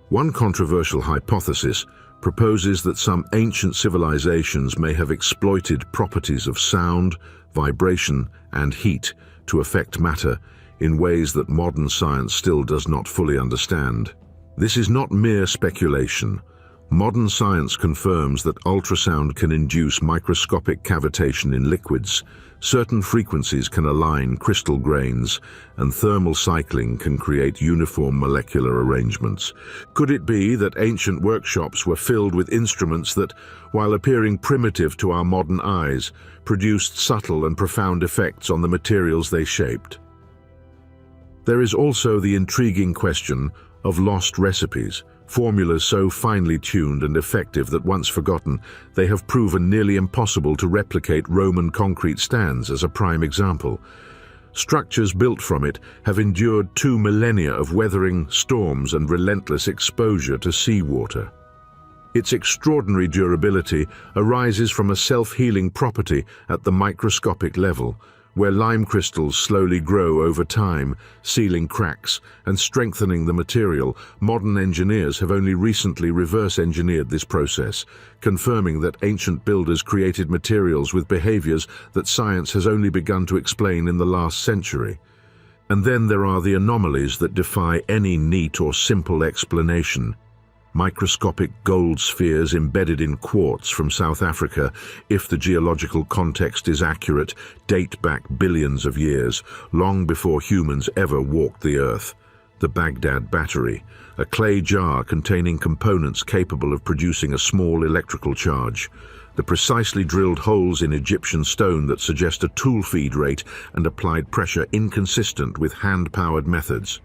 One controversial hypothesis proposes that some ancient civilizations may have exploited properties of sound, vibration, and heat to affect matter in ways that modern science still does not fully understand. This is not mere speculation. Modern science confirms that ultrasound can induce microscopic cavitation in liquids, certain frequencies can align crystal grains, and thermal cycling can create uniform molecular arrangements. Could it be that ancient workshops were filled with instruments that, while appearing primitive to our modern eyes, produced subtle and profound effects on the materials they shaped? There is also the intriguing question of lost recipes. Formulas so finely tuned and effective that once forgotten, they have proven nearly impossible to replicate. Roman concrete stands as a prime example. Structures built from it have endured 2 millennia of weathering, storms, and relentless exposure to seawater. Its extraordinary durability arises from a self-healing property at the microscopic level, where lime crystals slowly grow over time, sealing cracks and strengthening the material. Modern engineers have only recently reverse-engineered this process, confirming that ancient builders created materials with behaviors that science has only begun to explain in the last century. And then there are the anomalies that defy any neat or simple explanation. microscopic gold spheres embedded in quartz from South Africa, if the geological context is accurate, date back billions of years, long before humans ever walked the earth. The Baghdad battery, a clay jar containing components capable of producing a small electrical charge. The precisely drilled holes in Egyptian stone that suggest a tool feed rate and applied pressure inconsistent with hand-powered methods.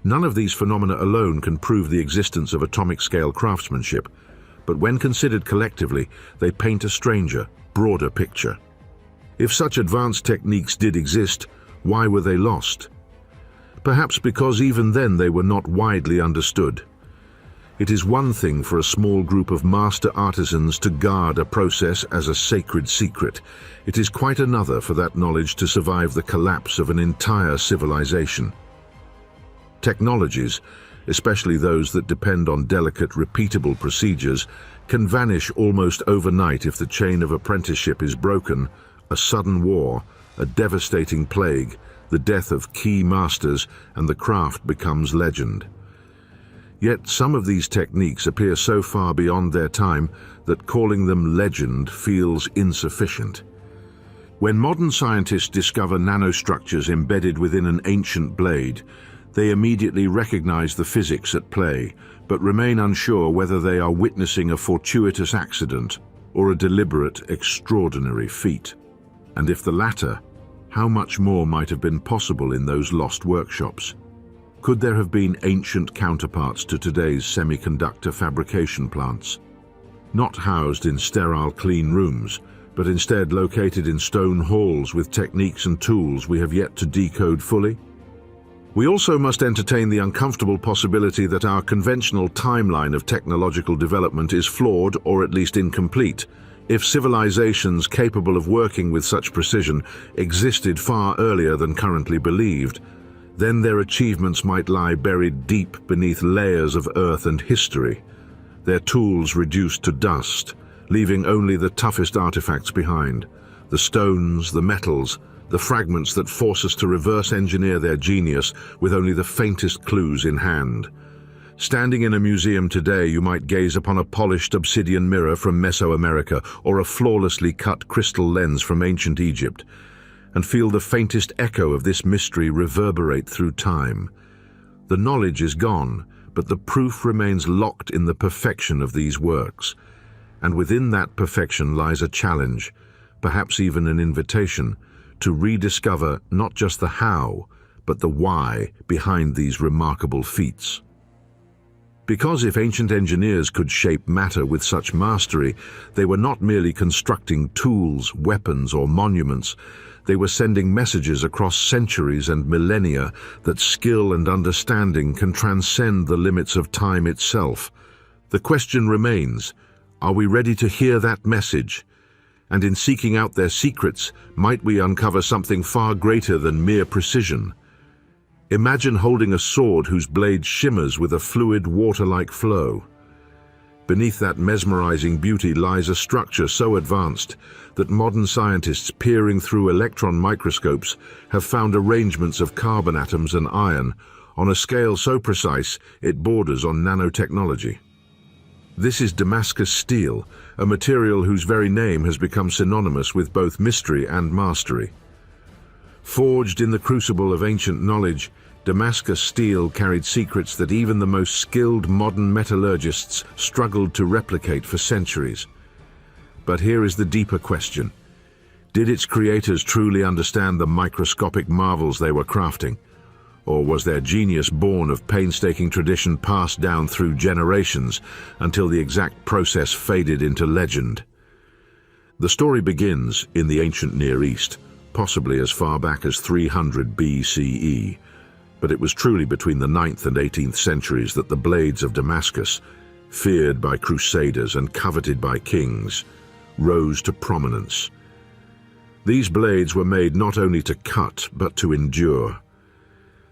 None of these phenomena alone can prove the existence of atomic-scale craftsmanship, but when considered collectively, they paint a stranger, broader picture. If such advanced techniques did exist, why were they lost? Perhaps because even then they were not widely understood. It is one thing for a small group of master artisans to guard a process as a sacred secret. It is quite another for that knowledge to survive the collapse of an entire civilization. Technologies, especially those that depend on delicate, repeatable procedures, can vanish almost overnight if the chain of apprenticeship is broken. A sudden war, a devastating plague, the death of key masters, and the craft becomes legend. Yet some of these techniques appear so far beyond their time that calling them legend feels insufficient. When modern scientists discover nanostructures embedded within an ancient blade, they immediately recognize the physics at play, but remain unsure whether they are witnessing a fortuitous accident or a deliberate, extraordinary feat. And if the latter, how much more might have been possible in those lost workshops? Could there have been ancient counterparts to today's semiconductor fabrication plants? Not housed in sterile, clean rooms, but instead located in stone halls with techniques and tools we have yet to decode fully? We also must entertain the uncomfortable possibility that our conventional timeline of technological development is flawed or at least incomplete. If civilizations capable of working with such precision existed far earlier than currently believed, then their achievements might lie buried deep beneath layers of earth and history, their tools reduced to dust, leaving only the toughest artifacts behind, the stones, the metals, the fragments that force us to reverse engineer their genius with only the faintest clues in hand. Standing in a museum today, you might gaze upon a polished obsidian mirror from Mesoamerica or a flawlessly cut crystal lens from ancient Egypt, and feel the faintest echo of this mystery reverberate through time. The knowledge is gone, but the proof remains locked in the perfection of these works. And within that perfection lies a challenge, perhaps even an invitation, to rediscover not just the how, but the why behind these remarkable feats. Because if ancient engineers could shape matter with such mastery, they were not merely constructing tools, weapons, or monuments. They were sending messages across centuries and millennia that skill and understanding can transcend the limits of time itself. The question remains, are we ready to hear that message? And in seeking out their secrets, might we uncover something far greater than mere precision? Imagine holding a sword whose blade shimmers with a fluid, water-like flow. Beneath that mesmerizing beauty lies a structure so advanced that modern scientists peering through electron microscopes have found arrangements of carbon atoms and iron on a scale so precise it borders on nanotechnology. This is Damascus steel, a material whose very name has become synonymous with both mystery and mastery. Forged in the crucible of ancient knowledge, Damascus steel carried secrets that even the most skilled modern metallurgists struggled to replicate for centuries. But here is the deeper question. Did its creators truly understand the microscopic marvels they were crafting? Or was their genius born of painstaking tradition passed down through generations until the exact process faded into legend? The story begins in the ancient Near East, possibly as far back as 300 BCE, but it was truly between the 9th and 18th centuries that the blades of Damascus, feared by crusaders and coveted by kings, rose to prominence. These blades were made not only to cut, but to endure.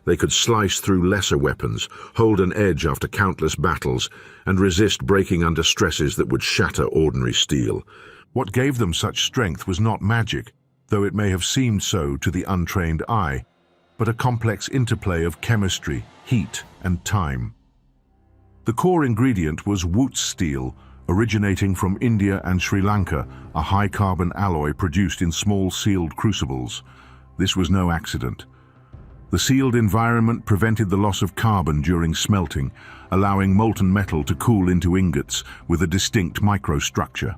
They could slice through lesser weapons, hold an edge after countless battles, and resist breaking under stresses that would shatter ordinary steel. What gave them such strength was not magic, though it may have seemed so to the untrained eye, but a complex interplay of chemistry, heat, and time. The core ingredient was Wootz steel, originating from India and Sri Lanka, a high-carbon alloy produced in small sealed crucibles. This was no accident. The sealed environment prevented the loss of carbon during smelting, allowing molten metal to cool into ingots with a distinct microstructure.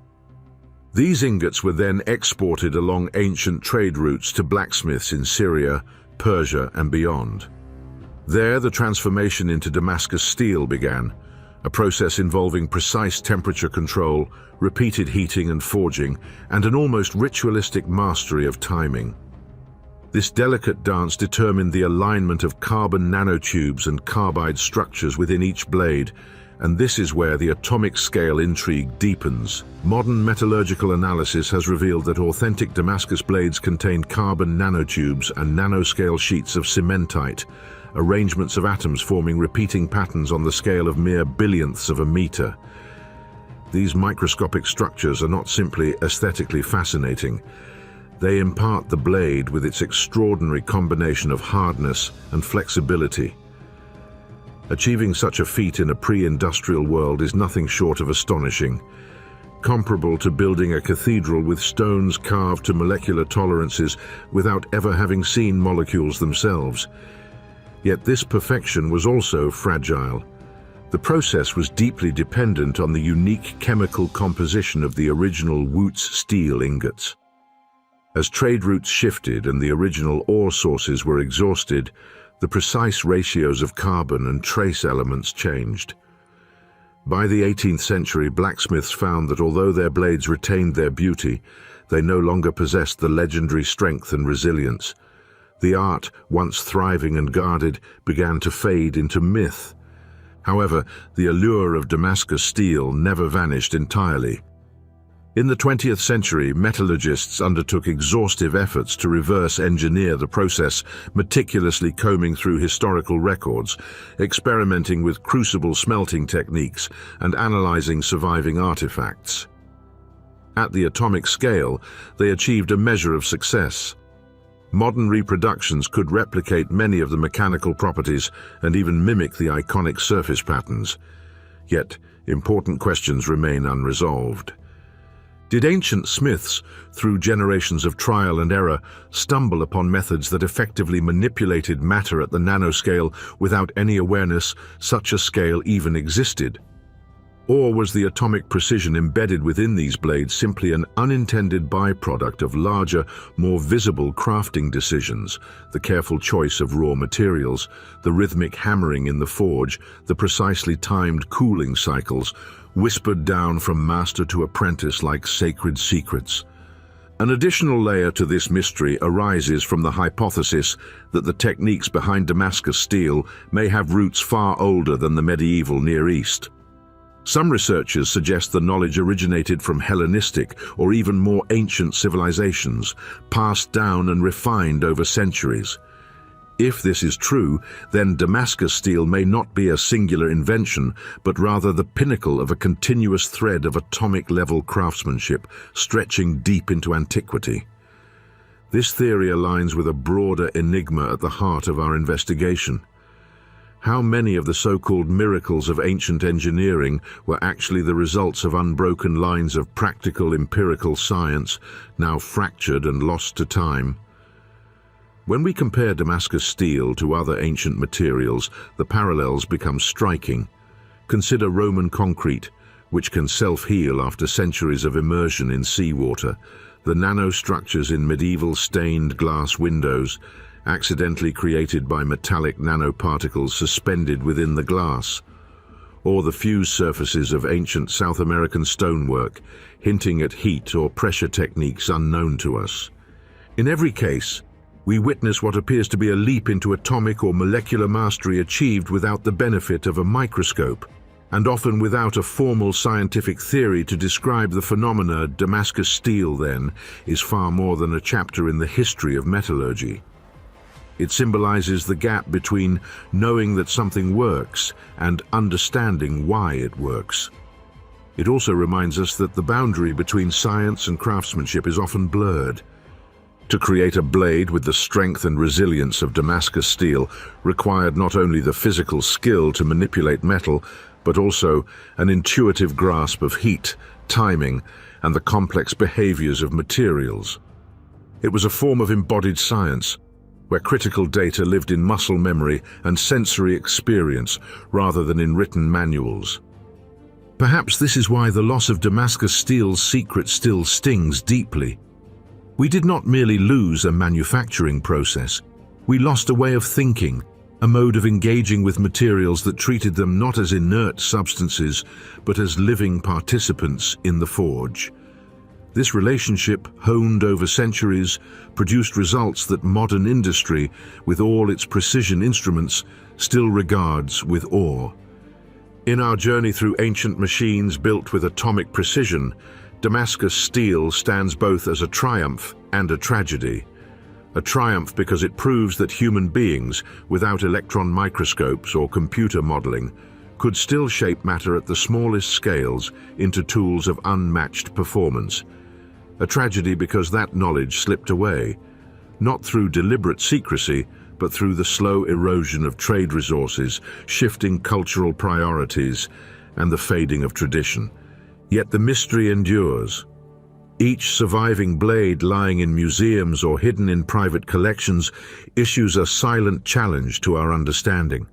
These ingots were then exported along ancient trade routes to blacksmiths in Syria, Persia, and beyond. There, the transformation into Damascus steel began, a process involving precise temperature control, repeated heating and forging, and an almost ritualistic mastery of timing. This delicate dance determined the alignment of carbon nanotubes and carbide structures within each blade, and this is where the atomic scale intrigue deepens. Modern metallurgical analysis has revealed that authentic Damascus blades contain carbon nanotubes and nanoscale sheets of cementite, arrangements of atoms forming repeating patterns on the scale of mere billionths of a meter. These microscopic structures are not simply aesthetically fascinating. They impart the blade with its extraordinary combination of hardness and flexibility. Achieving such a feat in a pre-industrial world is nothing short of astonishing, comparable to building a cathedral with stones carved to molecular tolerances without ever having seen molecules themselves. Yet this perfection was also fragile. The process was deeply dependent on the unique chemical composition of the original Wootz steel ingots. As trade routes shifted and the original ore sources were exhausted, the precise ratios of carbon and trace elements changed. By the 18th century, blacksmiths found that although their blades retained their beauty, they no longer possessed the legendary strength and resilience. The art, once thriving and guarded, began to fade into myth. However, the allure of Damascus steel never vanished entirely. In the 20th century, metallurgists undertook exhaustive efforts to reverse engineer the process, meticulously combing through historical records, experimenting with crucible smelting techniques, and analyzing surviving artifacts. At the atomic scale, they achieved a measure of success. Modern reproductions could replicate many of the mechanical properties and even mimic the iconic surface patterns. Yet, important questions remain unresolved. Did ancient smiths, through generations of trial and error, stumble upon methods that effectively manipulated matter at the nanoscale without any awareness such a scale even existed? Or was the atomic precision embedded within these blades simply an unintended byproduct of larger, more visible crafting decisions, the careful choice of raw materials, the rhythmic hammering in the forge, the precisely timed cooling cycles, whispered down from master to apprentice like sacred secrets? An additional layer to this mystery arises from the hypothesis that the techniques behind Damascus steel may have roots far older than the medieval Near East. Some researchers suggest the knowledge originated from Hellenistic or even more ancient civilizations, passed down and refined over centuries. If this is true, then Damascus steel may not be a singular invention, but rather the pinnacle of a continuous thread of atomic-level craftsmanship stretching deep into antiquity. This theory aligns with a broader enigma at the heart of our investigation. How many of the so-called miracles of ancient engineering were actually the results of unbroken lines of practical empirical science, now fractured and lost to time? When we compare Damascus steel to other ancient materials, the parallels become striking. Consider Roman concrete, which can self-heal after centuries of immersion in seawater, the nanostructures in medieval stained glass windows, accidentally created by metallic nanoparticles suspended within the glass, or the fused surfaces of ancient South American stonework, hinting at heat or pressure techniques unknown to us. In every case, we witness what appears to be a leap into atomic or molecular mastery achieved without the benefit of a microscope, and often without a formal scientific theory to describe the phenomena. Damascus steel, then, is far more than a chapter in the history of metallurgy. It symbolizes the gap between knowing that something works and understanding why it works. It also reminds us that the boundary between science and craftsmanship is often blurred. To create a blade with the strength and resilience of Damascus steel required not only the physical skill to manipulate metal, but also an intuitive grasp of heat, timing, and the complex behaviors of materials. It was a form of embodied science, where critical data lived in muscle memory and sensory experience rather than in written manuals. Perhaps this is why the loss of Damascus steel's secret still stings deeply. We did not merely lose a manufacturing process, we lost a way of thinking, a mode of engaging with materials that treated them not as inert substances, but as living participants in the forge. This relationship, honed over centuries, produced results that modern industry, with all its precision instruments, still regards with awe. In our journey through ancient machines built with atomic precision, Damascus steel stands both as a triumph and a tragedy. A triumph because it proves that human beings, without electron microscopes or computer modeling, could still shape matter at the smallest scales into tools of unmatched performance. A tragedy because that knowledge slipped away, not through deliberate secrecy, but through the slow erosion of trade resources, shifting cultural priorities, and the fading of tradition. Yet the mystery endures. Each surviving blade lying in museums or hidden in private collections issues a silent challenge to our understanding.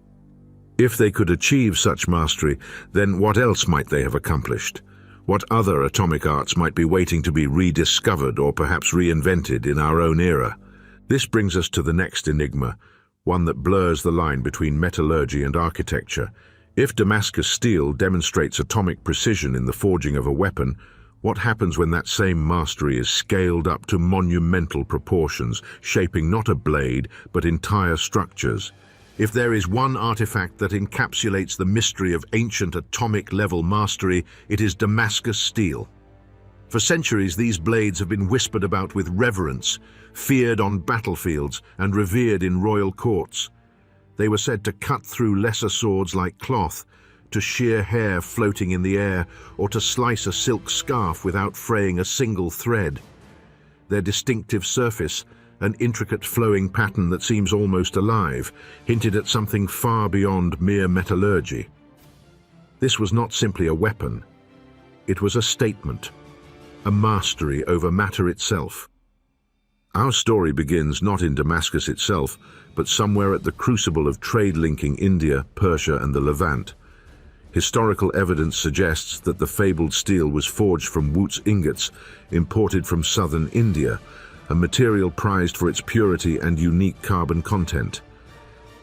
If they could achieve such mastery, then what else might they have accomplished? What other atomic arts might be waiting to be rediscovered or perhaps reinvented in our own era? This brings us to the next enigma, one that blurs the line between metallurgy and architecture. If Damascus steel demonstrates atomic precision in the forging of a weapon, what happens when that same mastery is scaled up to monumental proportions, shaping not a blade, but entire structures? If there is one artifact that encapsulates the mystery of ancient atomic-level mastery, it is Damascus steel. For centuries, these blades have been whispered about with reverence, feared on battlefields, and revered in royal courts. They were said to cut through lesser swords like cloth, to shear hair floating in the air, or to slice a silk scarf without fraying a single thread. Their distinctive surface, an intricate flowing pattern that seems almost alive, hinted at something far beyond mere metallurgy. This was not simply a weapon. It was a statement, a mastery over matter itself. Our story begins not in Damascus itself, but somewhere at the crucible of trade linking India, Persia, and the Levant. Historical evidence suggests that the fabled steel was forged from Wootz ingots imported from southern India, a material prized for its purity and unique carbon content.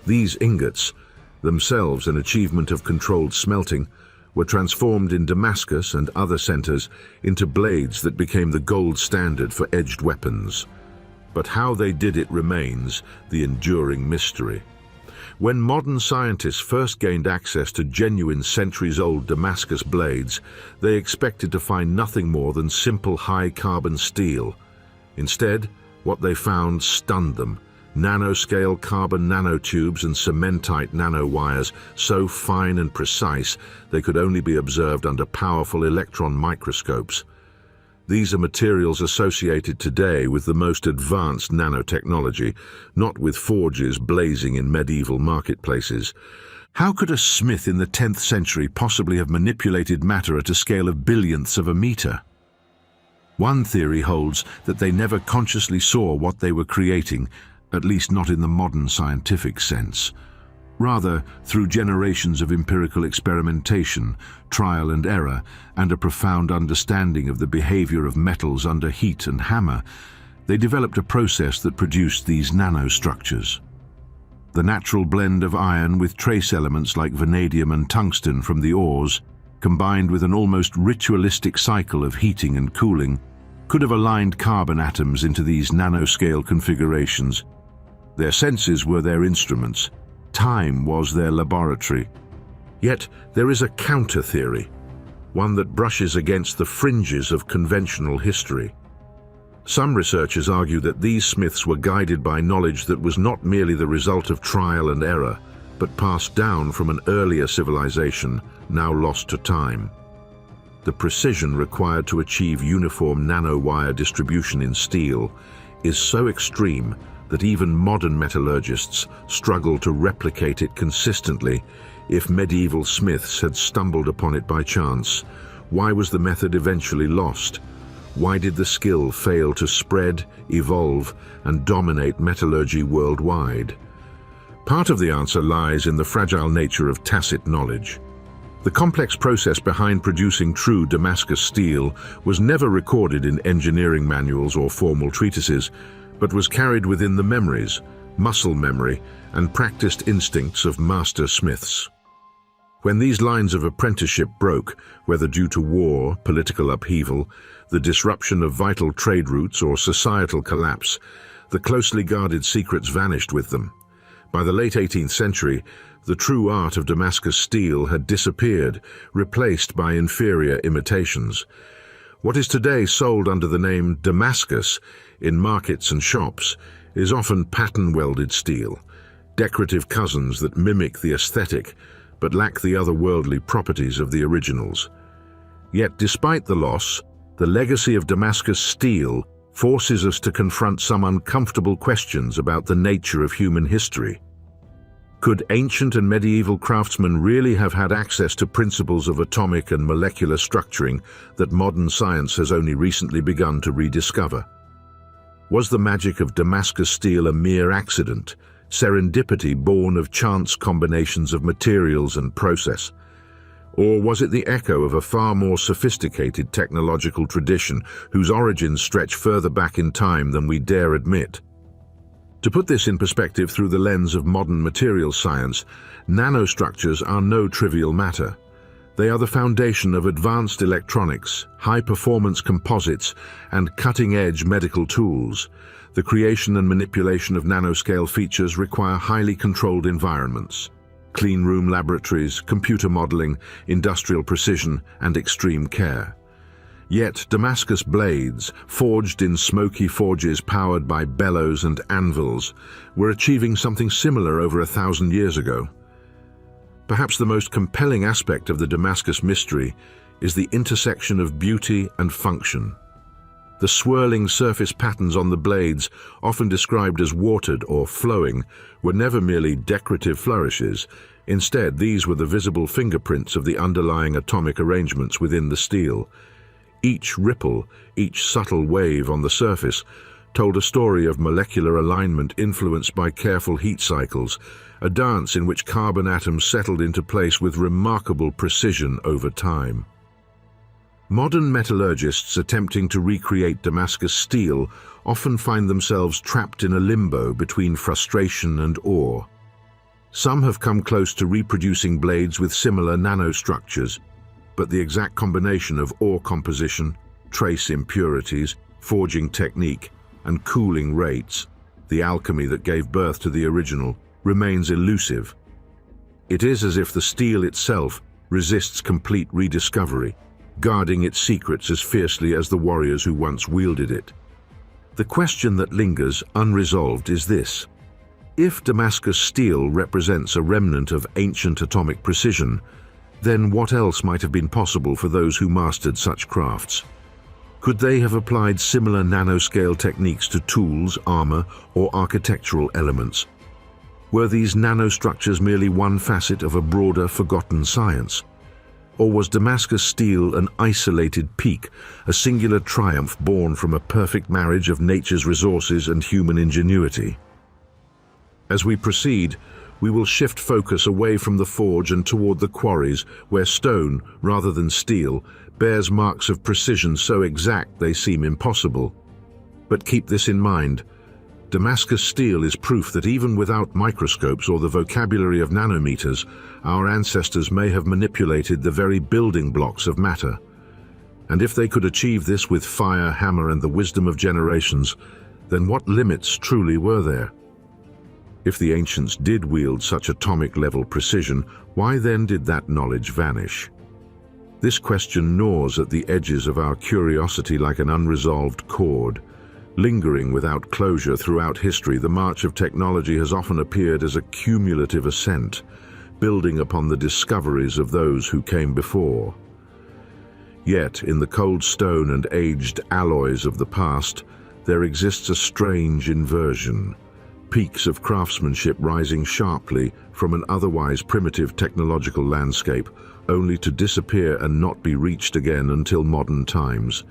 These ingots, themselves an achievement of controlled smelting, were transformed in Damascus and other centers into blades that became the gold standard for edged weapons. But how they did it remains the enduring mystery. When modern scientists first gained access to genuine centuries-old Damascus blades, they expected to find nothing more than simple high-carbon steel. Instead, what they found stunned them. Nanoscale carbon nanotubes and cementite nanowires, so fine and precise they could only be observed under powerful electron microscopes. These are materials associated today with the most advanced nanotechnology, not with forges blazing in medieval marketplaces. How could a smith in the 10th century possibly have manipulated matter at a scale of billionths of a meter? One theory holds that they never consciously saw what they were creating, at least not in the modern scientific sense. Rather, through generations of empirical experimentation, trial and error, and a profound understanding of the behavior of metals under heat and hammer, they developed a process that produced these nanostructures. The natural blend of iron with trace elements like vanadium and tungsten from the ores, combined with an almost ritualistic cycle of heating and cooling, could have aligned carbon atoms into these nanoscale configurations. Their senses were their instruments. Time was their laboratory. Yet there is a counter-theory, one that brushes against the fringes of conventional history. Some researchers argue that these smiths were guided by knowledge that was not merely the result of trial and error, but passed down from an earlier civilization, now lost to time. The precision required to achieve uniform nanowire distribution in steel is so extreme that even modern metallurgists struggle to replicate it consistently. If medieval smiths had stumbled upon it by chance, why was the method eventually lost? Why did the skill fail to spread, evolve, and dominate metallurgy worldwide? Part of the answer lies in the fragile nature of tacit knowledge. The complex process behind producing true Damascus steel was never recorded in engineering manuals or formal treatises, but was carried within the memories, muscle memory, and practiced instincts of master smiths. When these lines of apprenticeship broke, whether due to war, political upheaval, the disruption of vital trade routes, or societal collapse, the closely guarded secrets vanished with them. By the late 18th century, the true art of Damascus steel had disappeared, replaced by inferior imitations. What is today sold under the name Damascus in markets and shops is often pattern-welded steel, decorative cousins that mimic the aesthetic but lack the otherworldly properties of the originals. Yet despite the loss, the legacy of Damascus steel forces us to confront some uncomfortable questions about the nature of human history. Could ancient and medieval craftsmen really have had access to principles of atomic and molecular structuring that modern science has only recently begun to rediscover? Was the magic of Damascus steel a mere accident, serendipity born of chance combinations of materials and process? Or was it the echo of a far more sophisticated technological tradition whose origins stretch further back in time than we dare admit? To put this in perspective through the lens of modern materials science, nanostructures are no trivial matter. They are the foundation of advanced electronics, high-performance composites, and cutting-edge medical tools. The creation and manipulation of nanoscale features require highly controlled environments. Clean room laboratories, computer modeling, industrial precision, and extreme care. Yet Damascus blades, forged in smoky forges powered by bellows and anvils, were achieving something similar over 1,000 years ago. Perhaps the most compelling aspect of the Damascus mystery is the intersection of beauty and function. The swirling surface patterns on the blades, often described as watered or flowing, were never merely decorative flourishes. Instead, these were the visible fingerprints of the underlying atomic arrangements within the steel. Each ripple, each subtle wave on the surface, told a story of molecular alignment influenced by careful heat cycles, a dance in which carbon atoms settled into place with remarkable precision over time. Modern metallurgists attempting to recreate Damascus steel often find themselves trapped in a limbo between frustration and awe. Some have come close to reproducing blades with similar nanostructures, but the exact combination of ore composition, trace impurities, forging technique, and cooling rates, the alchemy that gave birth to the original, remains elusive. It is as if the steel itself resists complete rediscovery, guarding its secrets as fiercely as the warriors who once wielded it. The question that lingers unresolved is this: if Damascus steel represents a remnant of ancient atomic precision, then what else might have been possible for those who mastered such crafts? Could they have applied similar nanoscale techniques to tools, armor, or architectural elements? Were these nanostructures merely one facet of a broader, forgotten science? Or was Damascus steel an isolated peak, a singular triumph born from a perfect marriage of nature's resources and human ingenuity? As we proceed, we will shift focus away from the forge and toward the quarries, where stone, rather than steel, bears marks of precision so exact they seem impossible. But keep this in mind: Damascus steel is proof that even without microscopes or the vocabulary of nanometers, our ancestors may have manipulated the very building blocks of matter. And if they could achieve this with fire, hammer, and the wisdom of generations, then what limits truly were there? If the ancients did wield such atomic-level precision, why then did that knowledge vanish? This question gnaws at the edges of our curiosity like an unresolved chord. Lingering without closure throughout history, the march of technology has often appeared as a cumulative ascent, building upon the discoveries of those who came before. Yet, in the cold stone and aged alloys of the past, there exists a strange inversion. peaks of craftsmanship rising sharply from an otherwise primitive technological landscape, only to disappear and not be reached again until modern times.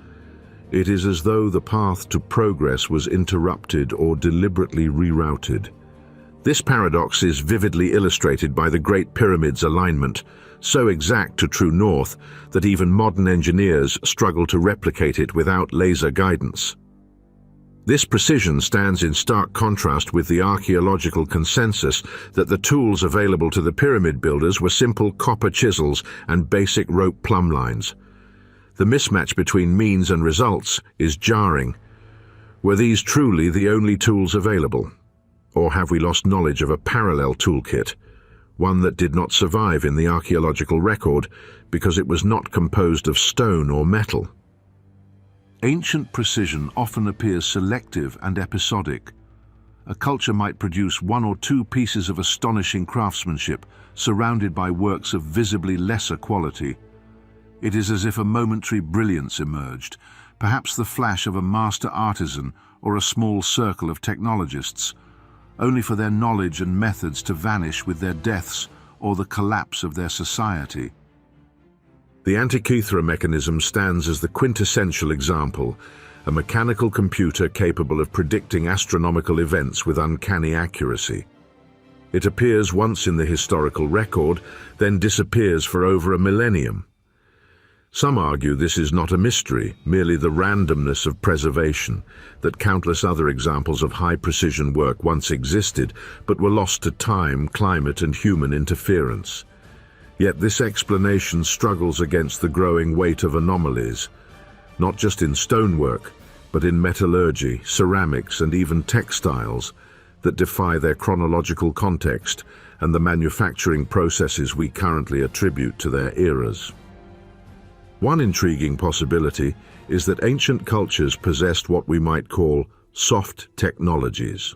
It is as though the path to progress was interrupted or deliberately rerouted. This paradox is vividly illustrated by the Great Pyramid's alignment, so exact to true north that even modern engineers struggle to replicate it without laser guidance. This precision stands in stark contrast with the archaeological consensus that the tools available to the pyramid builders were simple copper chisels and basic rope plumb lines. The mismatch between means and results is jarring. Were these truly the only tools available? Or have we lost knowledge of a parallel toolkit, one that did not survive in the archaeological record because it was not composed of stone or metal? Ancient precision often appears selective and episodic. A culture might produce one or two pieces of astonishing craftsmanship surrounded by works of visibly lesser quality. It is as if a momentary brilliance emerged, perhaps the flash of a master artisan or a small circle of technologists, only for their knowledge and methods to vanish with their deaths or the collapse of their society. The Antikythera mechanism stands as the quintessential example, a mechanical computer capable of predicting astronomical events with uncanny accuracy. It appears once in the historical record, then disappears for over a millennium. Some argue this is not a mystery, merely the randomness of preservation, that countless other examples of high-precision work once existed, but were lost to time, climate, and human interference. Yet this explanation struggles against the growing weight of anomalies, not just in stonework, but in metallurgy, ceramics, and even textiles, that defy their chronological context and the manufacturing processes we currently attribute to their eras. One intriguing possibility is that ancient cultures possessed what we might call soft technologies,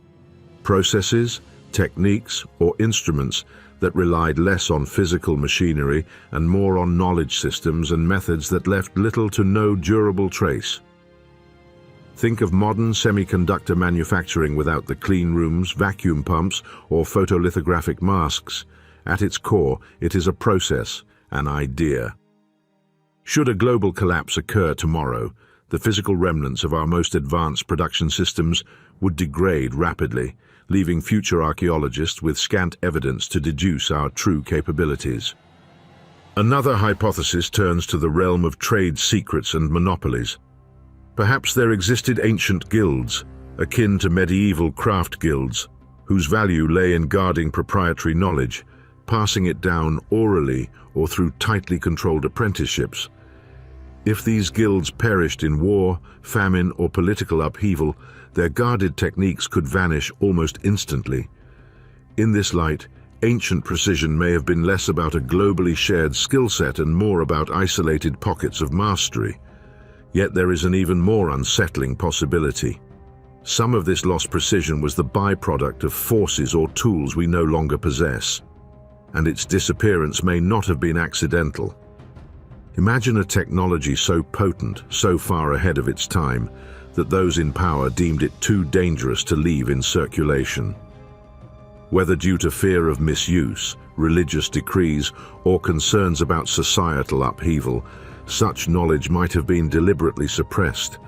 processes, techniques, or instruments that relied less on physical machinery and more on knowledge systems and methods that left little to no durable trace. Think of modern semiconductor manufacturing without the clean rooms, vacuum pumps, or photolithographic masks. At its core, it is a process, an idea. Should a global collapse occur tomorrow, the physical remnants of our most advanced production systems would degrade rapidly, leaving future archaeologists with scant evidence to deduce our true capabilities. Another hypothesis turns to the realm of trade secrets and monopolies. Perhaps there existed ancient guilds, akin to medieval craft guilds, whose value lay in guarding proprietary knowledge, passing it down orally or through tightly controlled apprenticeships. If these guilds perished in war, famine, or political upheaval, their guarded techniques could vanish almost instantly. In this light, ancient precision may have been less about a globally shared skill set and more about isolated pockets of mastery. Yet there is an even more unsettling possibility. Some of this lost precision was the byproduct of forces or tools we no longer possess, and its disappearance may not have been accidental. Imagine a technology so potent, so far ahead of its time, that those in power deemed it too dangerous to leave in circulation. Whether due to fear of misuse, religious decrees, or concerns about societal upheaval, such knowledge might have been deliberately suppressed.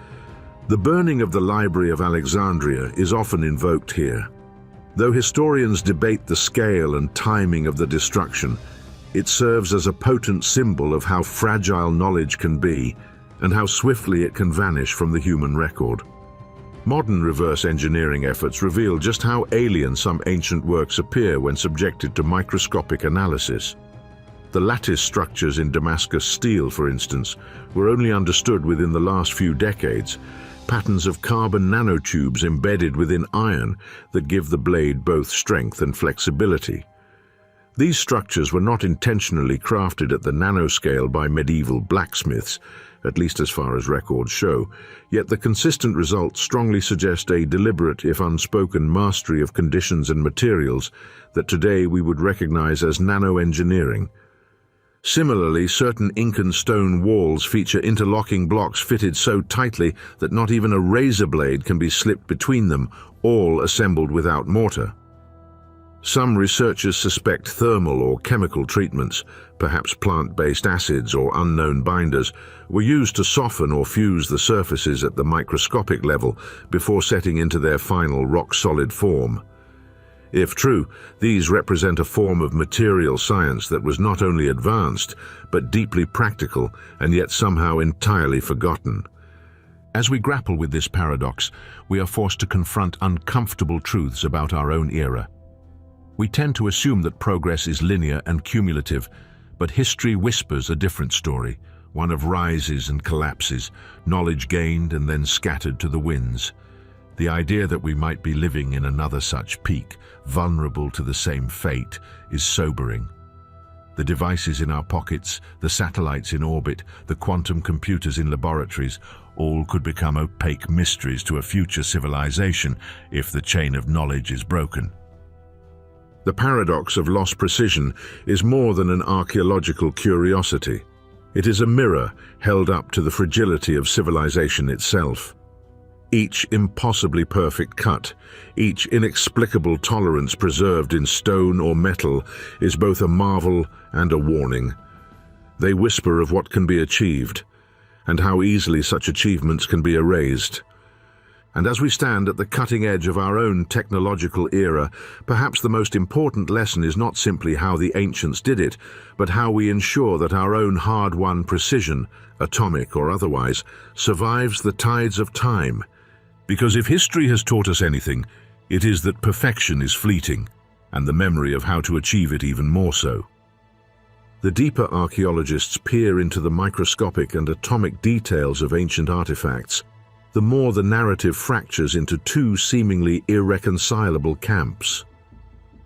The burning of the Library of Alexandria is often invoked here. Though historians debate the scale and timing of the destruction, it serves as a potent symbol of how fragile knowledge can be and how swiftly it can vanish from the human record. Modern reverse engineering efforts reveal just how alien some ancient works appear when subjected to microscopic analysis. The lattice structures in Damascus steel, for instance, were only understood within the last few decades, patterns of carbon nanotubes embedded within iron that give the blade both strength and flexibility. These structures were not intentionally crafted at the nanoscale by medieval blacksmiths, at least as far as records show, yet the consistent results strongly suggest a deliberate, if unspoken, mastery of conditions and materials that today we would recognize as nanoengineering. Similarly, certain Incan stone walls feature interlocking blocks fitted so tightly that not even a razor blade can be slipped between them, all assembled without mortar. Some researchers suspect thermal or chemical treatments, perhaps plant-based acids or unknown binders, were used to soften or fuse the surfaces at the microscopic level before setting into their final rock-solid form. If true, these represent a form of material science that was not only advanced, but deeply practical and yet somehow entirely forgotten. As we grapple with this paradox, we are forced to confront uncomfortable truths about our own era. We tend to assume that progress is linear and cumulative, but history whispers a different story, one of rises and collapses, knowledge gained and then scattered to the winds. The idea that we might be living in another such peak, vulnerable to the same fate, is sobering. The devices in our pockets, the satellites in orbit, the quantum computers in laboratories, all could become opaque mysteries to a future civilization if the chain of knowledge is broken. The paradox of lost precision is more than an archaeological curiosity. It is a mirror held up to the fragility of civilization itself. Each impossibly perfect cut, each inexplicable tolerance preserved in stone or metal is both a marvel and a warning. They whisper of what can be achieved, and how easily such achievements can be erased. And as we stand at the cutting edge of our own technological era, perhaps the most important lesson is not simply how the ancients did it, but how we ensure that our own hard-won precision, atomic or otherwise, survives the tides of time. Because if history has taught us anything, it is that perfection is fleeting, and the memory of how to achieve it even more so. The deeper archaeologists peer into the microscopic and atomic details of ancient artifacts, the more the narrative fractures into two seemingly irreconcilable camps.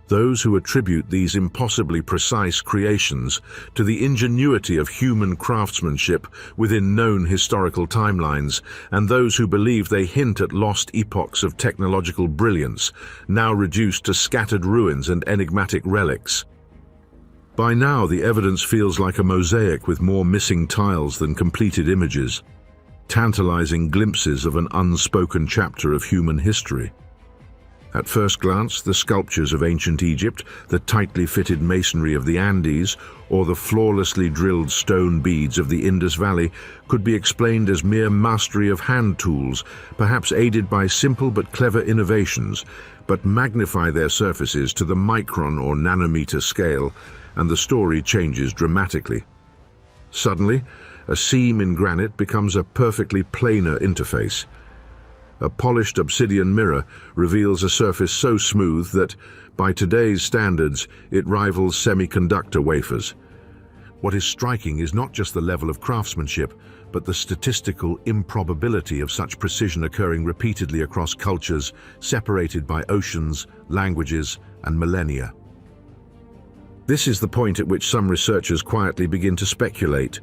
Those who attribute these impossibly precise creations to the ingenuity of human craftsmanship within known historical timelines, and those who believe they hint at lost epochs of technological brilliance, now reduced to scattered ruins and enigmatic relics. By now, the evidence feels like a mosaic with more missing tiles than completed images, tantalizing glimpses of an unspoken chapter of human history. At first glance, the sculptures of ancient Egypt, the tightly fitted masonry of the Andes, or the flawlessly drilled stone beads of the Indus Valley could be explained as mere mastery of hand tools, perhaps aided by simple but clever innovations, but magnify their surfaces to the micron or nanometer scale, and the story changes dramatically. Suddenly, a seam in granite becomes a perfectly planar interface. A polished obsidian mirror reveals a surface so smooth that, by today's standards, it rivals semiconductor wafers. What is striking is not just the level of craftsmanship, but the statistical improbability of such precision occurring repeatedly across cultures separated by oceans, languages, and millennia. This is the point at which some researchers quietly begin to speculate.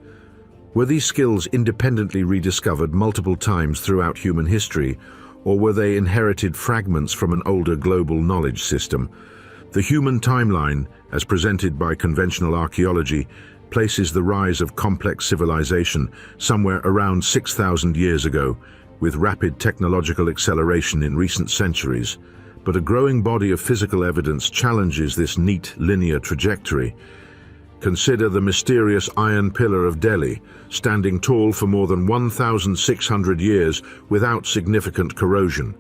Were these skills independently rediscovered multiple times throughout human history, or were they inherited fragments from an older global knowledge system? The human timeline, as presented by conventional archaeology, places the rise of complex civilization somewhere around 6,000 years ago, with rapid technological acceleration in recent centuries. But a growing body of physical evidence challenges this neat, linear trajectory. Consider the mysterious Iron Pillar of Delhi, standing tall for more than 1,600 years without significant corrosion.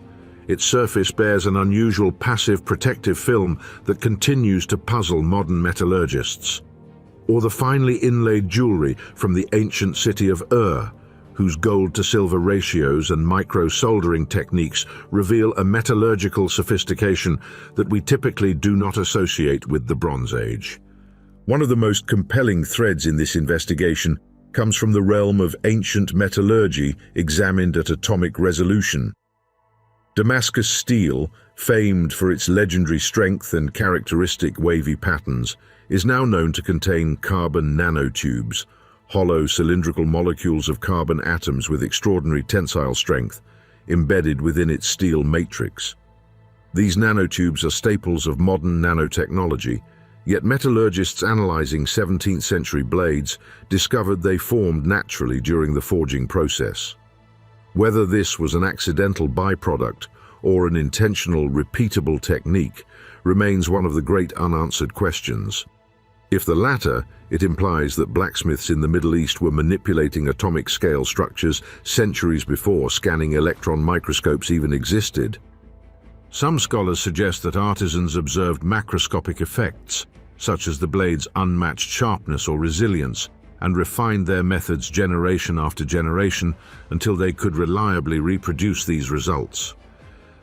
Its surface bears an unusual passive protective film that continues to puzzle modern metallurgists. Or the finely inlaid jewelry from the ancient city of Ur, whose gold-to-silver ratios and micro-soldering techniques reveal a metallurgical sophistication that we typically do not associate with the Bronze Age. One of the most compelling threads in this investigation comes from the realm of ancient metallurgy examined at atomic resolution. Damascus steel, famed for its legendary strength and characteristic wavy patterns, is now known to contain carbon nanotubes, hollow cylindrical molecules of carbon atoms with extraordinary tensile strength, embedded within its steel matrix. These nanotubes are staples of modern nanotechnology, Yet metallurgists analyzing 17th century blades discovered they formed naturally during the forging process. Whether this was an accidental byproduct or an intentional, repeatable technique remains one of the great unanswered questions. If the latter, it implies that blacksmiths in the Middle East were manipulating atomic scale structures centuries before scanning electron microscopes even existed. Some scholars suggest that artisans observed macroscopic effects, such as the blade's unmatched sharpness or resilience, and refined their methods generation after generation until they could reliably reproduce these results.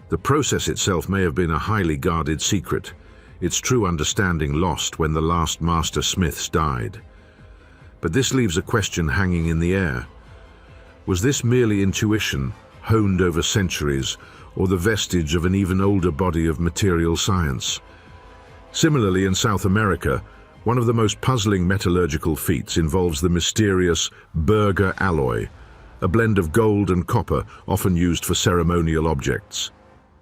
The process itself may have been a highly guarded secret, its true understanding lost when the last master smiths died. But this leaves a question hanging in the air. Was this merely intuition, honed over centuries, or the vestige of an even older body of material science? Similarly, in South America, one of the most puzzling metallurgical feats involves the mysterious burger alloy, a blend of gold and copper often used for ceremonial objects.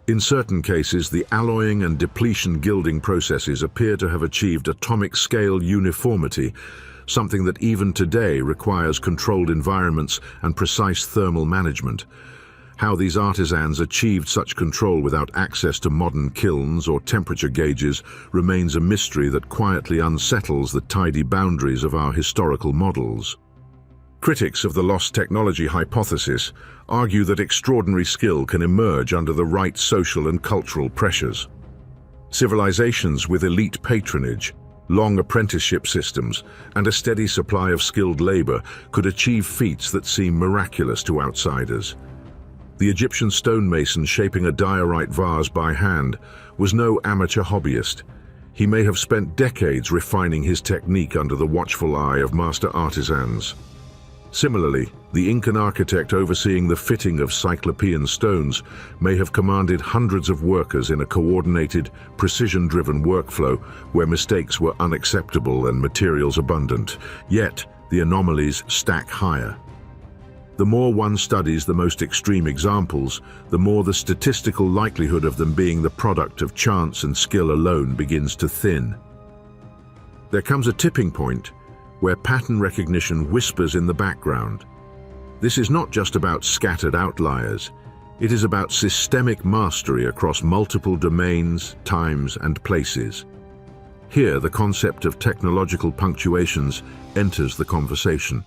In certain cases, the alloying and depletion gilding processes appear to have achieved atomic scale uniformity, something that even today requires controlled environments and precise thermal management. How these artisans achieved such control without access to modern kilns or temperature gauges remains a mystery that quietly unsettles the tidy boundaries of our historical models. Critics of the lost technology hypothesis argue that extraordinary skill can emerge under the right social and cultural pressures. Civilizations with elite patronage, long apprenticeship systems, and a steady supply of skilled labor could achieve feats that seem miraculous to outsiders. The Egyptian stonemason shaping a diorite vase by hand was no amateur hobbyist. He may have spent decades refining his technique under the watchful eye of master artisans. Similarly, the Incan architect overseeing the fitting of Cyclopean stones may have commanded hundreds of workers in a coordinated, precision-driven workflow where mistakes were unacceptable and materials abundant. Yet, the anomalies stack higher. The more one studies the most extreme examples, the more the statistical likelihood of them being the product of chance and skill alone begins to thin. There comes a tipping point where pattern recognition whispers in the background. This is not just about scattered outliers. It is about systemic mastery across multiple domains, times, and places. Here, the concept of technological punctuations enters the conversation.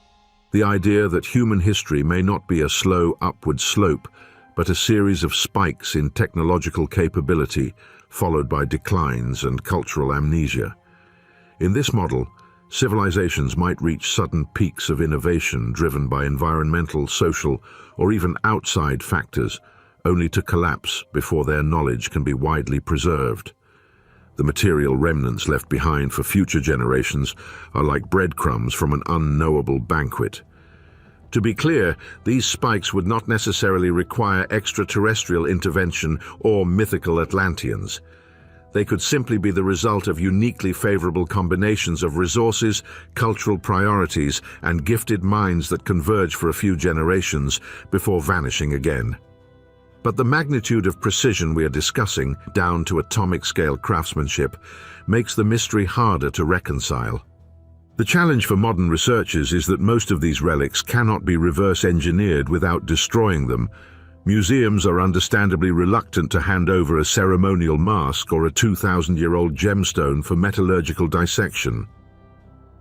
The idea that human history may not be a slow upward slope, but a series of spikes in technological capability, followed by declines and cultural amnesia. In this model, civilizations might reach sudden peaks of innovation driven by environmental, social, or even outside factors, only to collapse before their knowledge can be widely preserved. The material remnants left behind for future generations are like breadcrumbs from an unknowable banquet. To be clear, these spikes would not necessarily require extraterrestrial intervention or mythical Atlanteans. They could simply be the result of uniquely favorable combinations of resources, cultural priorities, and gifted minds that converge for a few generations before vanishing again. But the magnitude of precision we are discussing, down to atomic-scale craftsmanship, makes the mystery harder to reconcile. The challenge for modern researchers is that most of these relics cannot be reverse-engineered without destroying them. Museums are understandably reluctant to hand over a ceremonial mask or a 2,000-year-old gemstone for metallurgical dissection.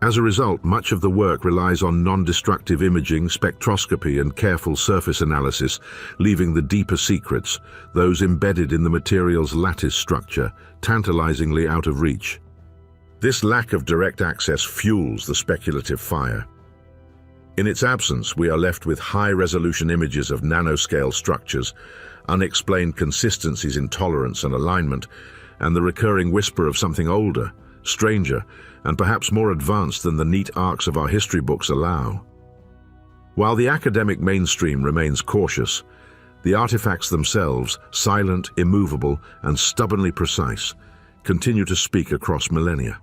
As a result, much of the work relies on non-destructive imaging, spectroscopy, and careful surface analysis, leaving the deeper secrets, those embedded in the material's lattice structure, tantalizingly out of reach. This lack of direct access fuels the speculative fire. In its absence, we are left with high-resolution images of nanoscale structures, unexplained consistencies in tolerance and alignment, and the recurring whisper of something older, stranger, and perhaps more advanced than the neat arcs of our history books allow. While the academic mainstream remains cautious, the artifacts themselves, silent, immovable, and stubbornly precise, continue to speak across millennia.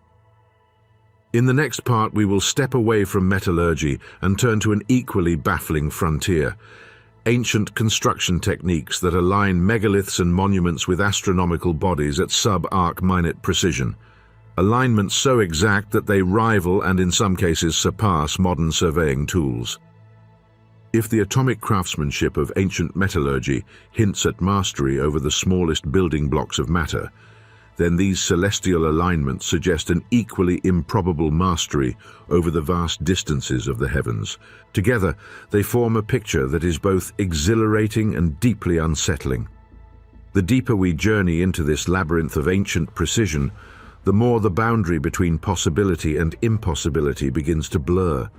In the next part, we will step away from metallurgy and turn to an equally baffling frontier: ancient construction techniques that align megaliths and monuments with astronomical bodies at sub-arc minute precision. alignments so exact that they rival and in some cases surpass modern surveying tools. If the atomic craftsmanship of ancient metallurgy hints at mastery over the smallest building blocks of matter, then these celestial alignments suggest an equally improbable mastery over the vast distances of the heavens. Together, they form a picture that is both exhilarating and deeply unsettling. The deeper we journey into this labyrinth of ancient precision, the more the boundary between possibility and impossibility begins to blur.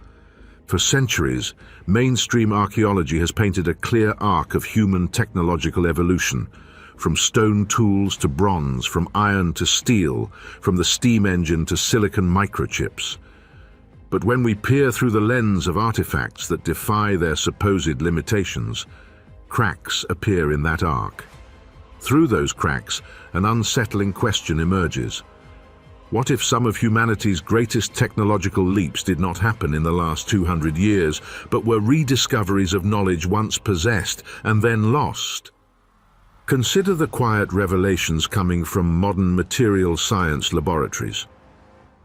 For centuries, mainstream archaeology has painted a clear arc of human technological evolution, from stone tools to bronze, from iron to steel, from the steam engine to silicon microchips. But when we peer through the lens of artifacts that defy their supposed limitations, cracks appear in that arc. Through those cracks, an unsettling question emerges. What if some of humanity's greatest technological leaps did not happen in the last 200 years, but were rediscoveries of knowledge once possessed and then lost? Consider the quiet revelations coming from modern material science laboratories.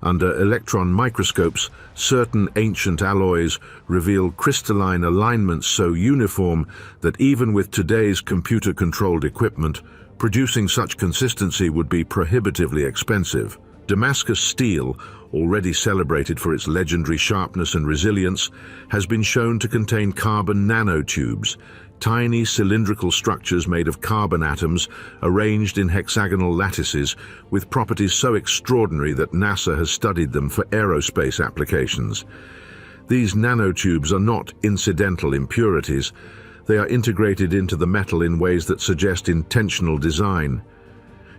Under electron microscopes, certain ancient alloys reveal crystalline alignments so uniform that even with today's computer-controlled equipment, producing such consistency would be prohibitively expensive. Damascus steel, already celebrated for its legendary sharpness and resilience, has been shown to contain carbon nanotubes, tiny cylindrical structures made of carbon atoms arranged in hexagonal lattices with properties so extraordinary that NASA has studied them for aerospace applications. These nanotubes are not incidental impurities. They are integrated into the metal in ways that suggest intentional design.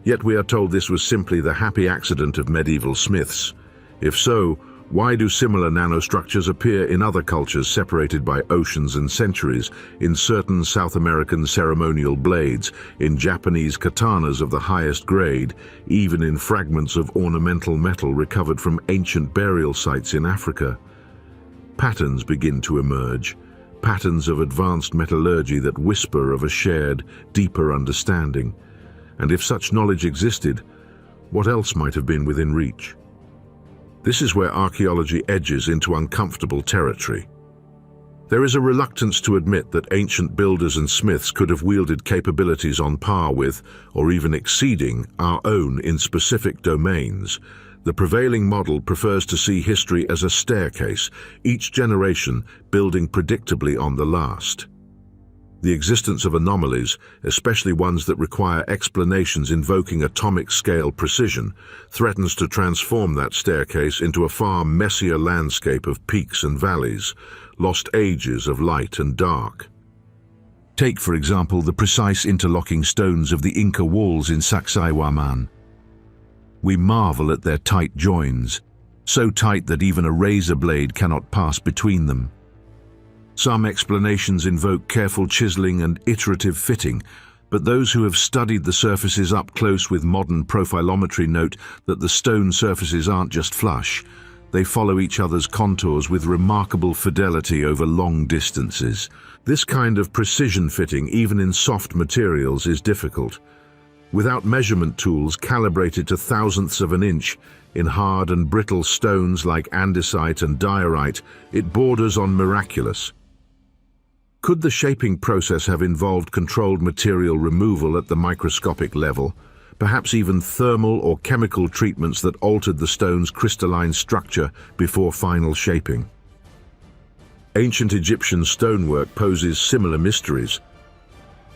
Yet we are told this was simply the happy accident of medieval smiths. If so, why do similar nanostructures appear in other cultures separated by oceans and centuries, in certain South American ceremonial blades, in Japanese katanas of the highest grade, even in fragments of ornamental metal recovered from ancient burial sites in Africa? Patterns begin to emerge, patterns of advanced metallurgy that whisper of a shared, deeper understanding. And if such knowledge existed, what else might have been within reach? This is where archaeology edges into uncomfortable territory. There is a reluctance to admit that ancient builders and smiths could have wielded capabilities on par with, or even exceeding, our own in specific domains. The prevailing model prefers to see history as a staircase, each generation building predictably on the last. The existence of anomalies, especially ones that require explanations invoking atomic-scale precision, threatens to transform that staircase into a far messier landscape of peaks and valleys, lost ages of light and dark. Take, for example, the precise interlocking stones of the Inca walls in Sacsayhuaman. We marvel at their tight joins, so tight that even a razor blade cannot pass between them. Some explanations invoke careful chiseling and iterative fitting, but those who have studied the surfaces up close with modern profilometry note that the stone surfaces aren't just flush. They follow each other's contours with remarkable fidelity over long distances. This kind of precision fitting, even in soft materials, is difficult. Without measurement tools calibrated to thousandths of an inch, in hard and brittle stones like andesite and diorite, it borders on miraculous. Could the shaping process have involved controlled material removal at the microscopic level, perhaps even thermal or chemical treatments that altered the stone's crystalline structure before final shaping? Ancient Egyptian stonework poses similar mysteries.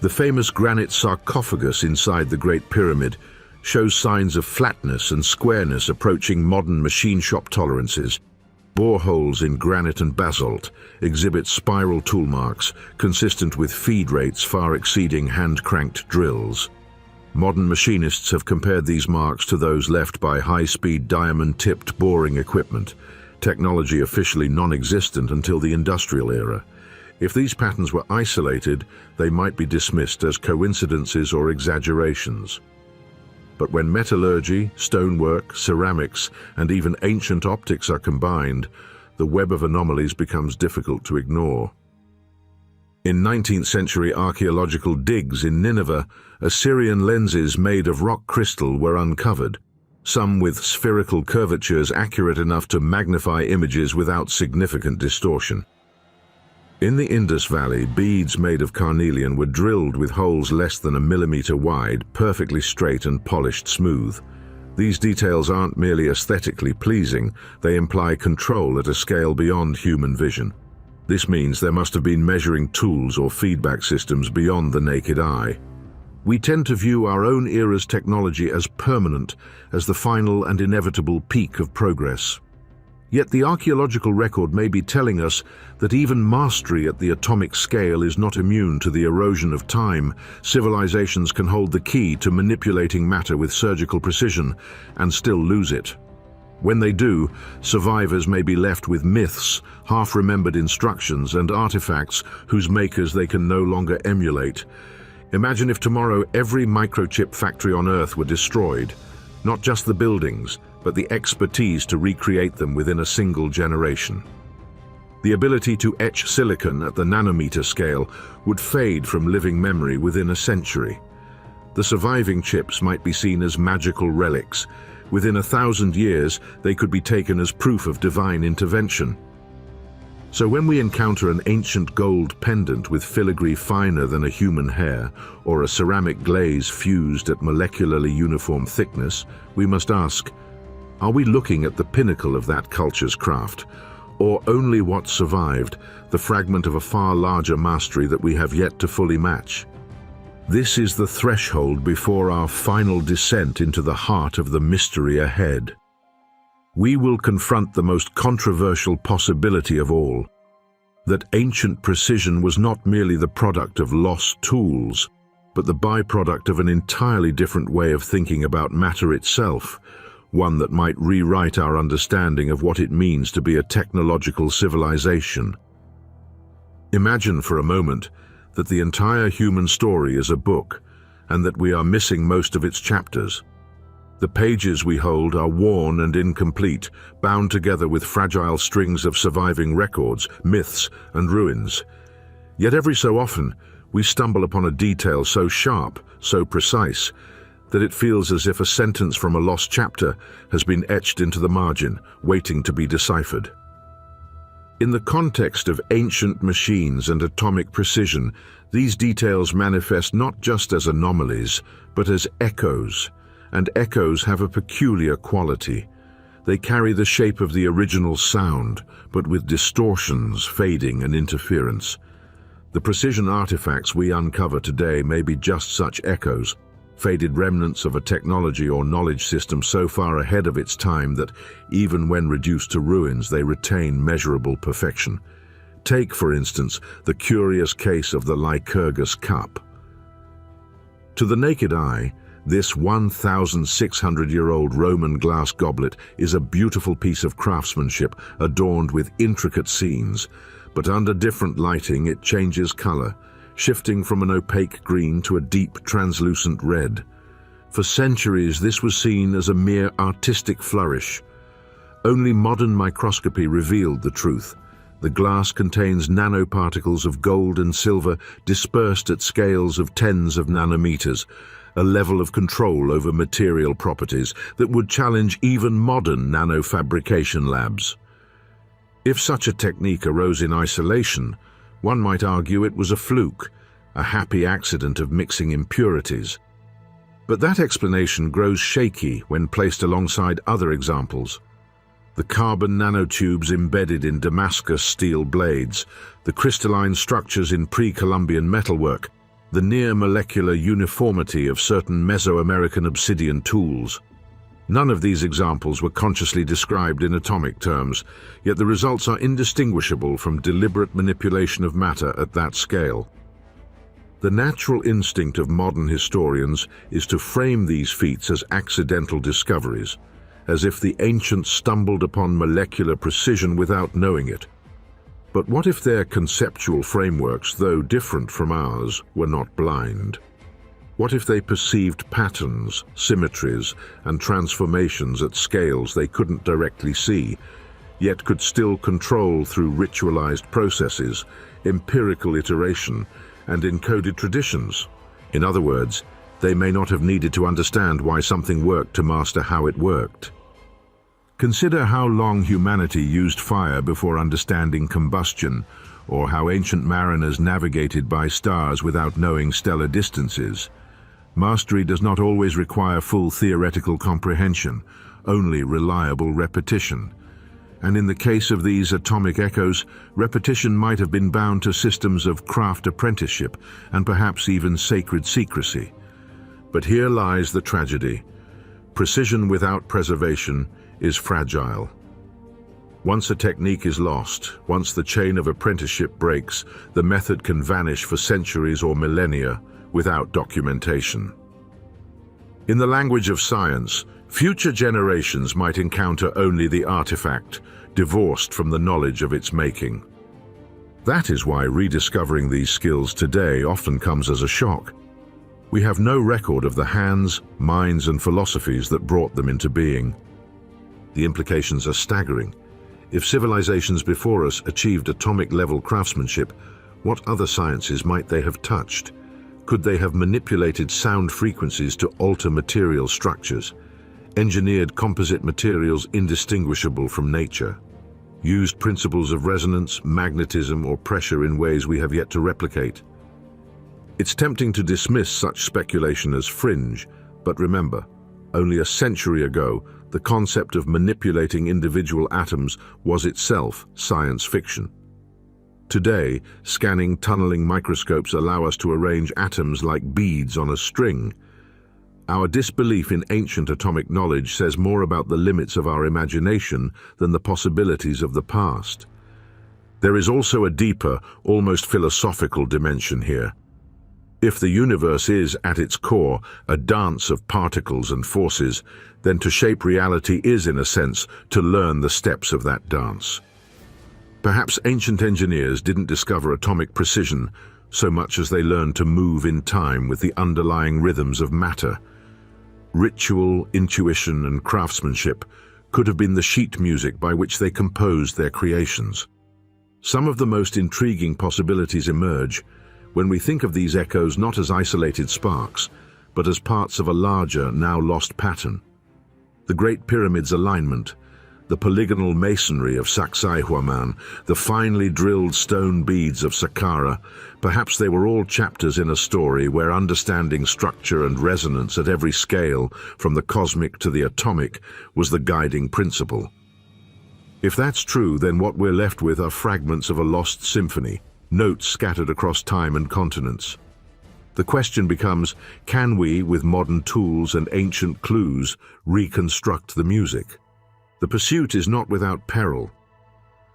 The famous granite sarcophagus inside the Great Pyramid shows signs of flatness and squareness approaching modern machine shop tolerances. Boreholes in granite and basalt exhibit spiral tool marks consistent with feed rates far exceeding hand-cranked drills. Modern machinists have compared these marks to those left by high-speed diamond-tipped boring equipment, technology officially non-existent until the industrial era. If these patterns were isolated, they might be dismissed as coincidences or exaggerations. But when metallurgy, stonework, ceramics, and even ancient optics are combined, the web of anomalies becomes difficult to ignore. In 19th century archaeological digs in Nineveh, Assyrian lenses made of rock crystal were uncovered, some with spherical curvatures accurate enough to magnify images without significant distortion. In the Indus Valley, beads made of carnelian were drilled with holes less than a millimeter wide, perfectly straight and polished smooth. These details aren't merely aesthetically pleasing, they imply control at a scale beyond human vision. This means there must have been measuring tools or feedback systems beyond the naked eye. We tend to view our own era's technology as permanent, as the final and inevitable peak of progress. Yet the archaeological record may be telling us that even mastery at the atomic scale is not immune to the erosion of time. Civilizations can hold the key to manipulating matter with surgical precision and still lose it. When they do, survivors may be left with myths, half-remembered instructions, and artifacts whose makers they can no longer emulate. Imagine if tomorrow every microchip factory on Earth were destroyed, not just the buildings, but the expertise to recreate them within a single generation. The ability to etch silicon at the nanometer scale would fade from living memory within a century. The surviving chips might be seen as magical relics. Within 1,000 years, they could be taken as proof of divine intervention. So when we encounter an ancient gold pendant with filigree finer than a human hair, or a ceramic glaze fused at molecularly uniform thickness, we must ask, are we looking at the pinnacle of that culture's craft, or only what survived, the fragment of a far larger mastery that we have yet to fully match? This is the threshold before our final descent into the heart of the mystery ahead. We will confront the most controversial possibility of all, that ancient precision was not merely the product of lost tools, but the byproduct of an entirely different way of thinking about matter itself, one that might rewrite our understanding of what it means to be a technological civilization. Imagine for a moment that the entire human story is a book, and that we are missing most of its chapters. The pages we hold are worn and incomplete, bound together with fragile strings of surviving records, myths, and ruins. Yet every so often, we stumble upon a detail so sharp, so precise, that it feels as if a sentence from a lost chapter has been etched into the margin, waiting to be deciphered. In the context of ancient machines and atomic precision, these details manifest not just as anomalies, but as echoes, and echoes have a peculiar quality. They carry the shape of the original sound, but with distortions, fading, and interference. The precision artifacts we uncover today may be just such echoes, faded remnants of a technology or knowledge system so far ahead of its time that, even when reduced to ruins, they retain measurable perfection. Take, for instance, the curious case of the Lycurgus cup. To the naked eye, this 1,600-year-old Roman glass goblet is a beautiful piece of craftsmanship adorned with intricate scenes, but under different lighting it changes color, shifting from an opaque green to a deep, translucent red. For centuries, this was seen as a mere artistic flourish. Only modern microscopy revealed the truth. The glass contains nanoparticles of gold and silver dispersed at scales of tens of nanometers, a level of control over material properties that would challenge even modern nanofabrication labs. If such a technique arose in isolation, one might argue it was a fluke, a happy accident of mixing impurities. But that explanation grows shaky when placed alongside other examples. The carbon nanotubes embedded in Damascus steel blades, the crystalline structures in pre-Columbian metalwork, the near-molecular uniformity of certain Mesoamerican obsidian tools. None of these examples were consciously described in atomic terms, yet the results are indistinguishable from deliberate manipulation of matter at that scale. The natural instinct of modern historians is to frame these feats as accidental discoveries, as if the ancients stumbled upon molecular precision without knowing it. But what if their conceptual frameworks, though different from ours, were not blind? What if they perceived patterns, symmetries, and transformations at scales they couldn't directly see, yet could still control through ritualized processes, empirical iteration, and encoded traditions? In other words, they may not have needed to understand why something worked to master how it worked. Consider how long humanity used fire before understanding combustion, or how ancient mariners navigated by stars without knowing stellar distances. Mastery does not always require full theoretical comprehension, only reliable repetition. And in the case of these atomic echoes, repetition might have been bound to systems of craft apprenticeship and perhaps even sacred secrecy. But here lies the tragedy. Precision without preservation is fragile. Once a technique is lost, once the chain of apprenticeship breaks, the method can vanish for centuries or millennia without documentation. In the language of science, future generations might encounter only the artifact, divorced from the knowledge of its making. That is why rediscovering these skills today often comes as a shock. We have no record of the hands, minds, and philosophies that brought them into being. The implications are staggering. If civilizations before us achieved atomic-level craftsmanship, what other sciences might they have touched? Could they have manipulated sound frequencies to alter material structures, engineered composite materials indistinguishable from nature, used principles of resonance, magnetism, or pressure in ways we have yet to replicate? It's tempting to dismiss such speculation as fringe, but remember, only a century ago, the concept of manipulating individual atoms was itself science fiction. Today, scanning tunneling microscopes allow us to arrange atoms like beads on a string. Our disbelief in ancient atomic knowledge says more about the limits of our imagination than the possibilities of the past. There is also a deeper, almost philosophical dimension here. If the universe is, at its core, a dance of particles and forces, then to shape reality is, in a sense, to learn the steps of that dance. Perhaps ancient engineers didn't discover atomic precision so much as they learned to move in time with the underlying rhythms of matter. Ritual, intuition, and craftsmanship could have been the sheet music by which they composed their creations. Some of the most intriguing possibilities emerge when we think of these echoes not as isolated sparks, but as parts of a larger, now lost pattern. The Great Pyramid's alignment, the polygonal masonry of Sacsayhuaman, the finely drilled stone beads of Saqqara, perhaps they were all chapters in a story where understanding structure and resonance at every scale, from the cosmic to the atomic, was the guiding principle. If that's true, then what we're left with are fragments of a lost symphony, notes scattered across time and continents. The question becomes, can we, with modern tools and ancient clues, reconstruct the music? The pursuit is not without peril.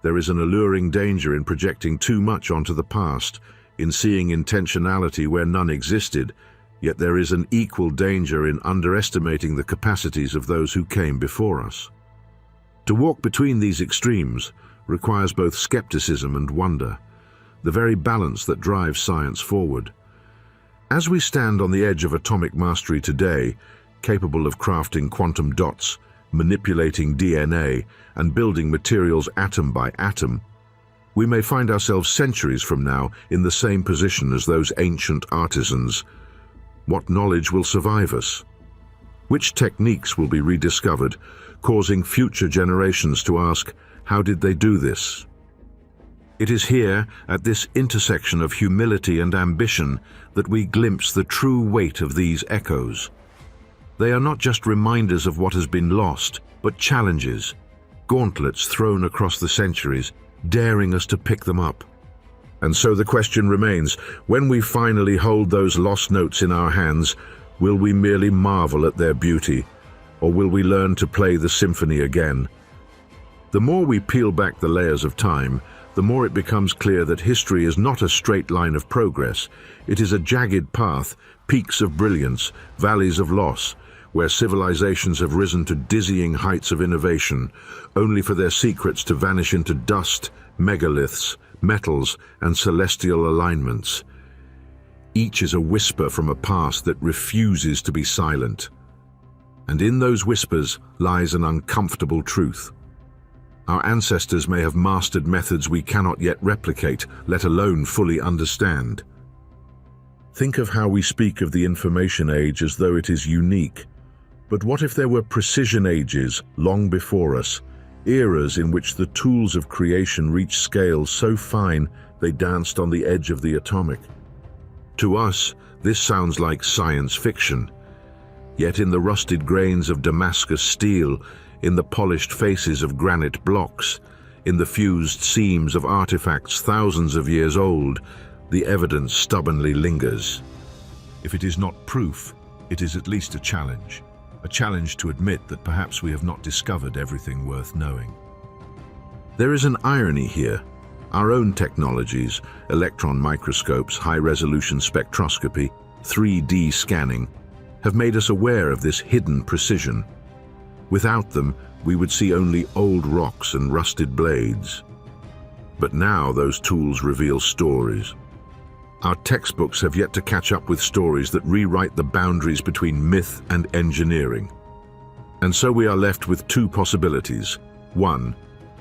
There is an alluring danger in projecting too much onto the past, in seeing intentionality where none existed, yet there is an equal danger in underestimating the capacities of those who came before us. To walk between these extremes requires both skepticism and wonder, the very balance that drives science forward. As we stand on the edge of atomic mastery today, capable of crafting quantum dots, manipulating DNA, and building materials atom by atom, we may find ourselves centuries from now in the same position as those ancient artisans. What knowledge will survive us? Which techniques will be rediscovered, causing future generations to ask, how did they do this? It is here, at this intersection of humility and ambition, that we glimpse the true weight of these echoes. They are not just reminders of what has been lost, but challenges, gauntlets thrown across the centuries, daring us to pick them up. And so the question remains, when we finally hold those lost notes in our hands, will we merely marvel at their beauty, or will we learn to play the symphony again? The more we peel back the layers of time, the more it becomes clear that history is not a straight line of progress. It is a jagged path, peaks of brilliance, valleys of loss, where civilizations have risen to dizzying heights of innovation, only for their secrets to vanish into dust, megaliths, metals, and celestial alignments. Each is a whisper from a past that refuses to be silent. And in those whispers lies an uncomfortable truth. Our ancestors may have mastered methods we cannot yet replicate, let alone fully understand. Think of how we speak of the information age as though it is unique. But what if there were precision ages long before us, eras in which the tools of creation reached scales so fine they danced on the edge of the atomic? To us, this sounds like science fiction. Yet in the rusted grains of Damascus steel, in the polished faces of granite blocks, in the fused seams of artifacts thousands of years old, the evidence stubbornly lingers. If it is not proof, it is at least a challenge to admit that perhaps we have not discovered everything worth knowing. There is an irony here. Our own technologies, electron microscopes, high-resolution spectroscopy, 3D scanning, have made us aware of this hidden precision. Without them, we would see only old rocks and rusted blades. But now those tools reveal stories. Our textbooks have yet to catch up with stories that rewrite the boundaries between myth and engineering. And so we are left with two possibilities. One,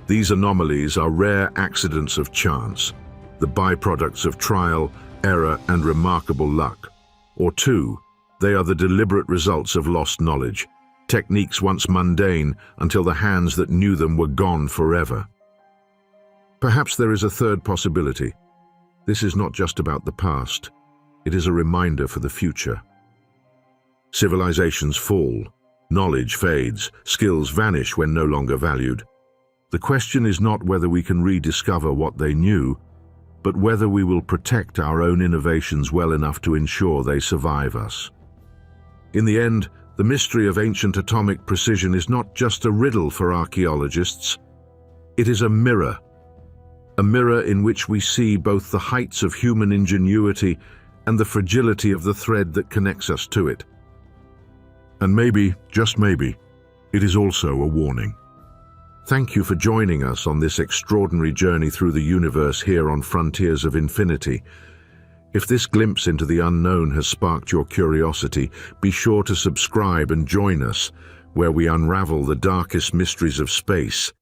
these anomalies are rare accidents of chance, the byproducts of trial, error, and remarkable luck. Or two, they are the deliberate results of lost knowledge, techniques once mundane until the hands that knew them were gone forever. Perhaps there is a third possibility. This is not just about the past. It is a reminder for the future. Civilizations fall, knowledge fades, skills vanish when no longer valued. The question is not whether we can rediscover what they knew, but whether we will protect our own innovations well enough to ensure they survive us. In the end, the mystery of ancient atomic precision is not just a riddle for archaeologists. It is a mirror in which we see both the heights of human ingenuity and the fragility of the thread that connects us to it. And maybe, just maybe, it is also a warning. Thank you for joining us on this extraordinary journey through the universe here on Frontiers of Infinity. If this glimpse into the unknown has sparked your curiosity, be sure to subscribe and join us, where we unravel the darkest mysteries of space.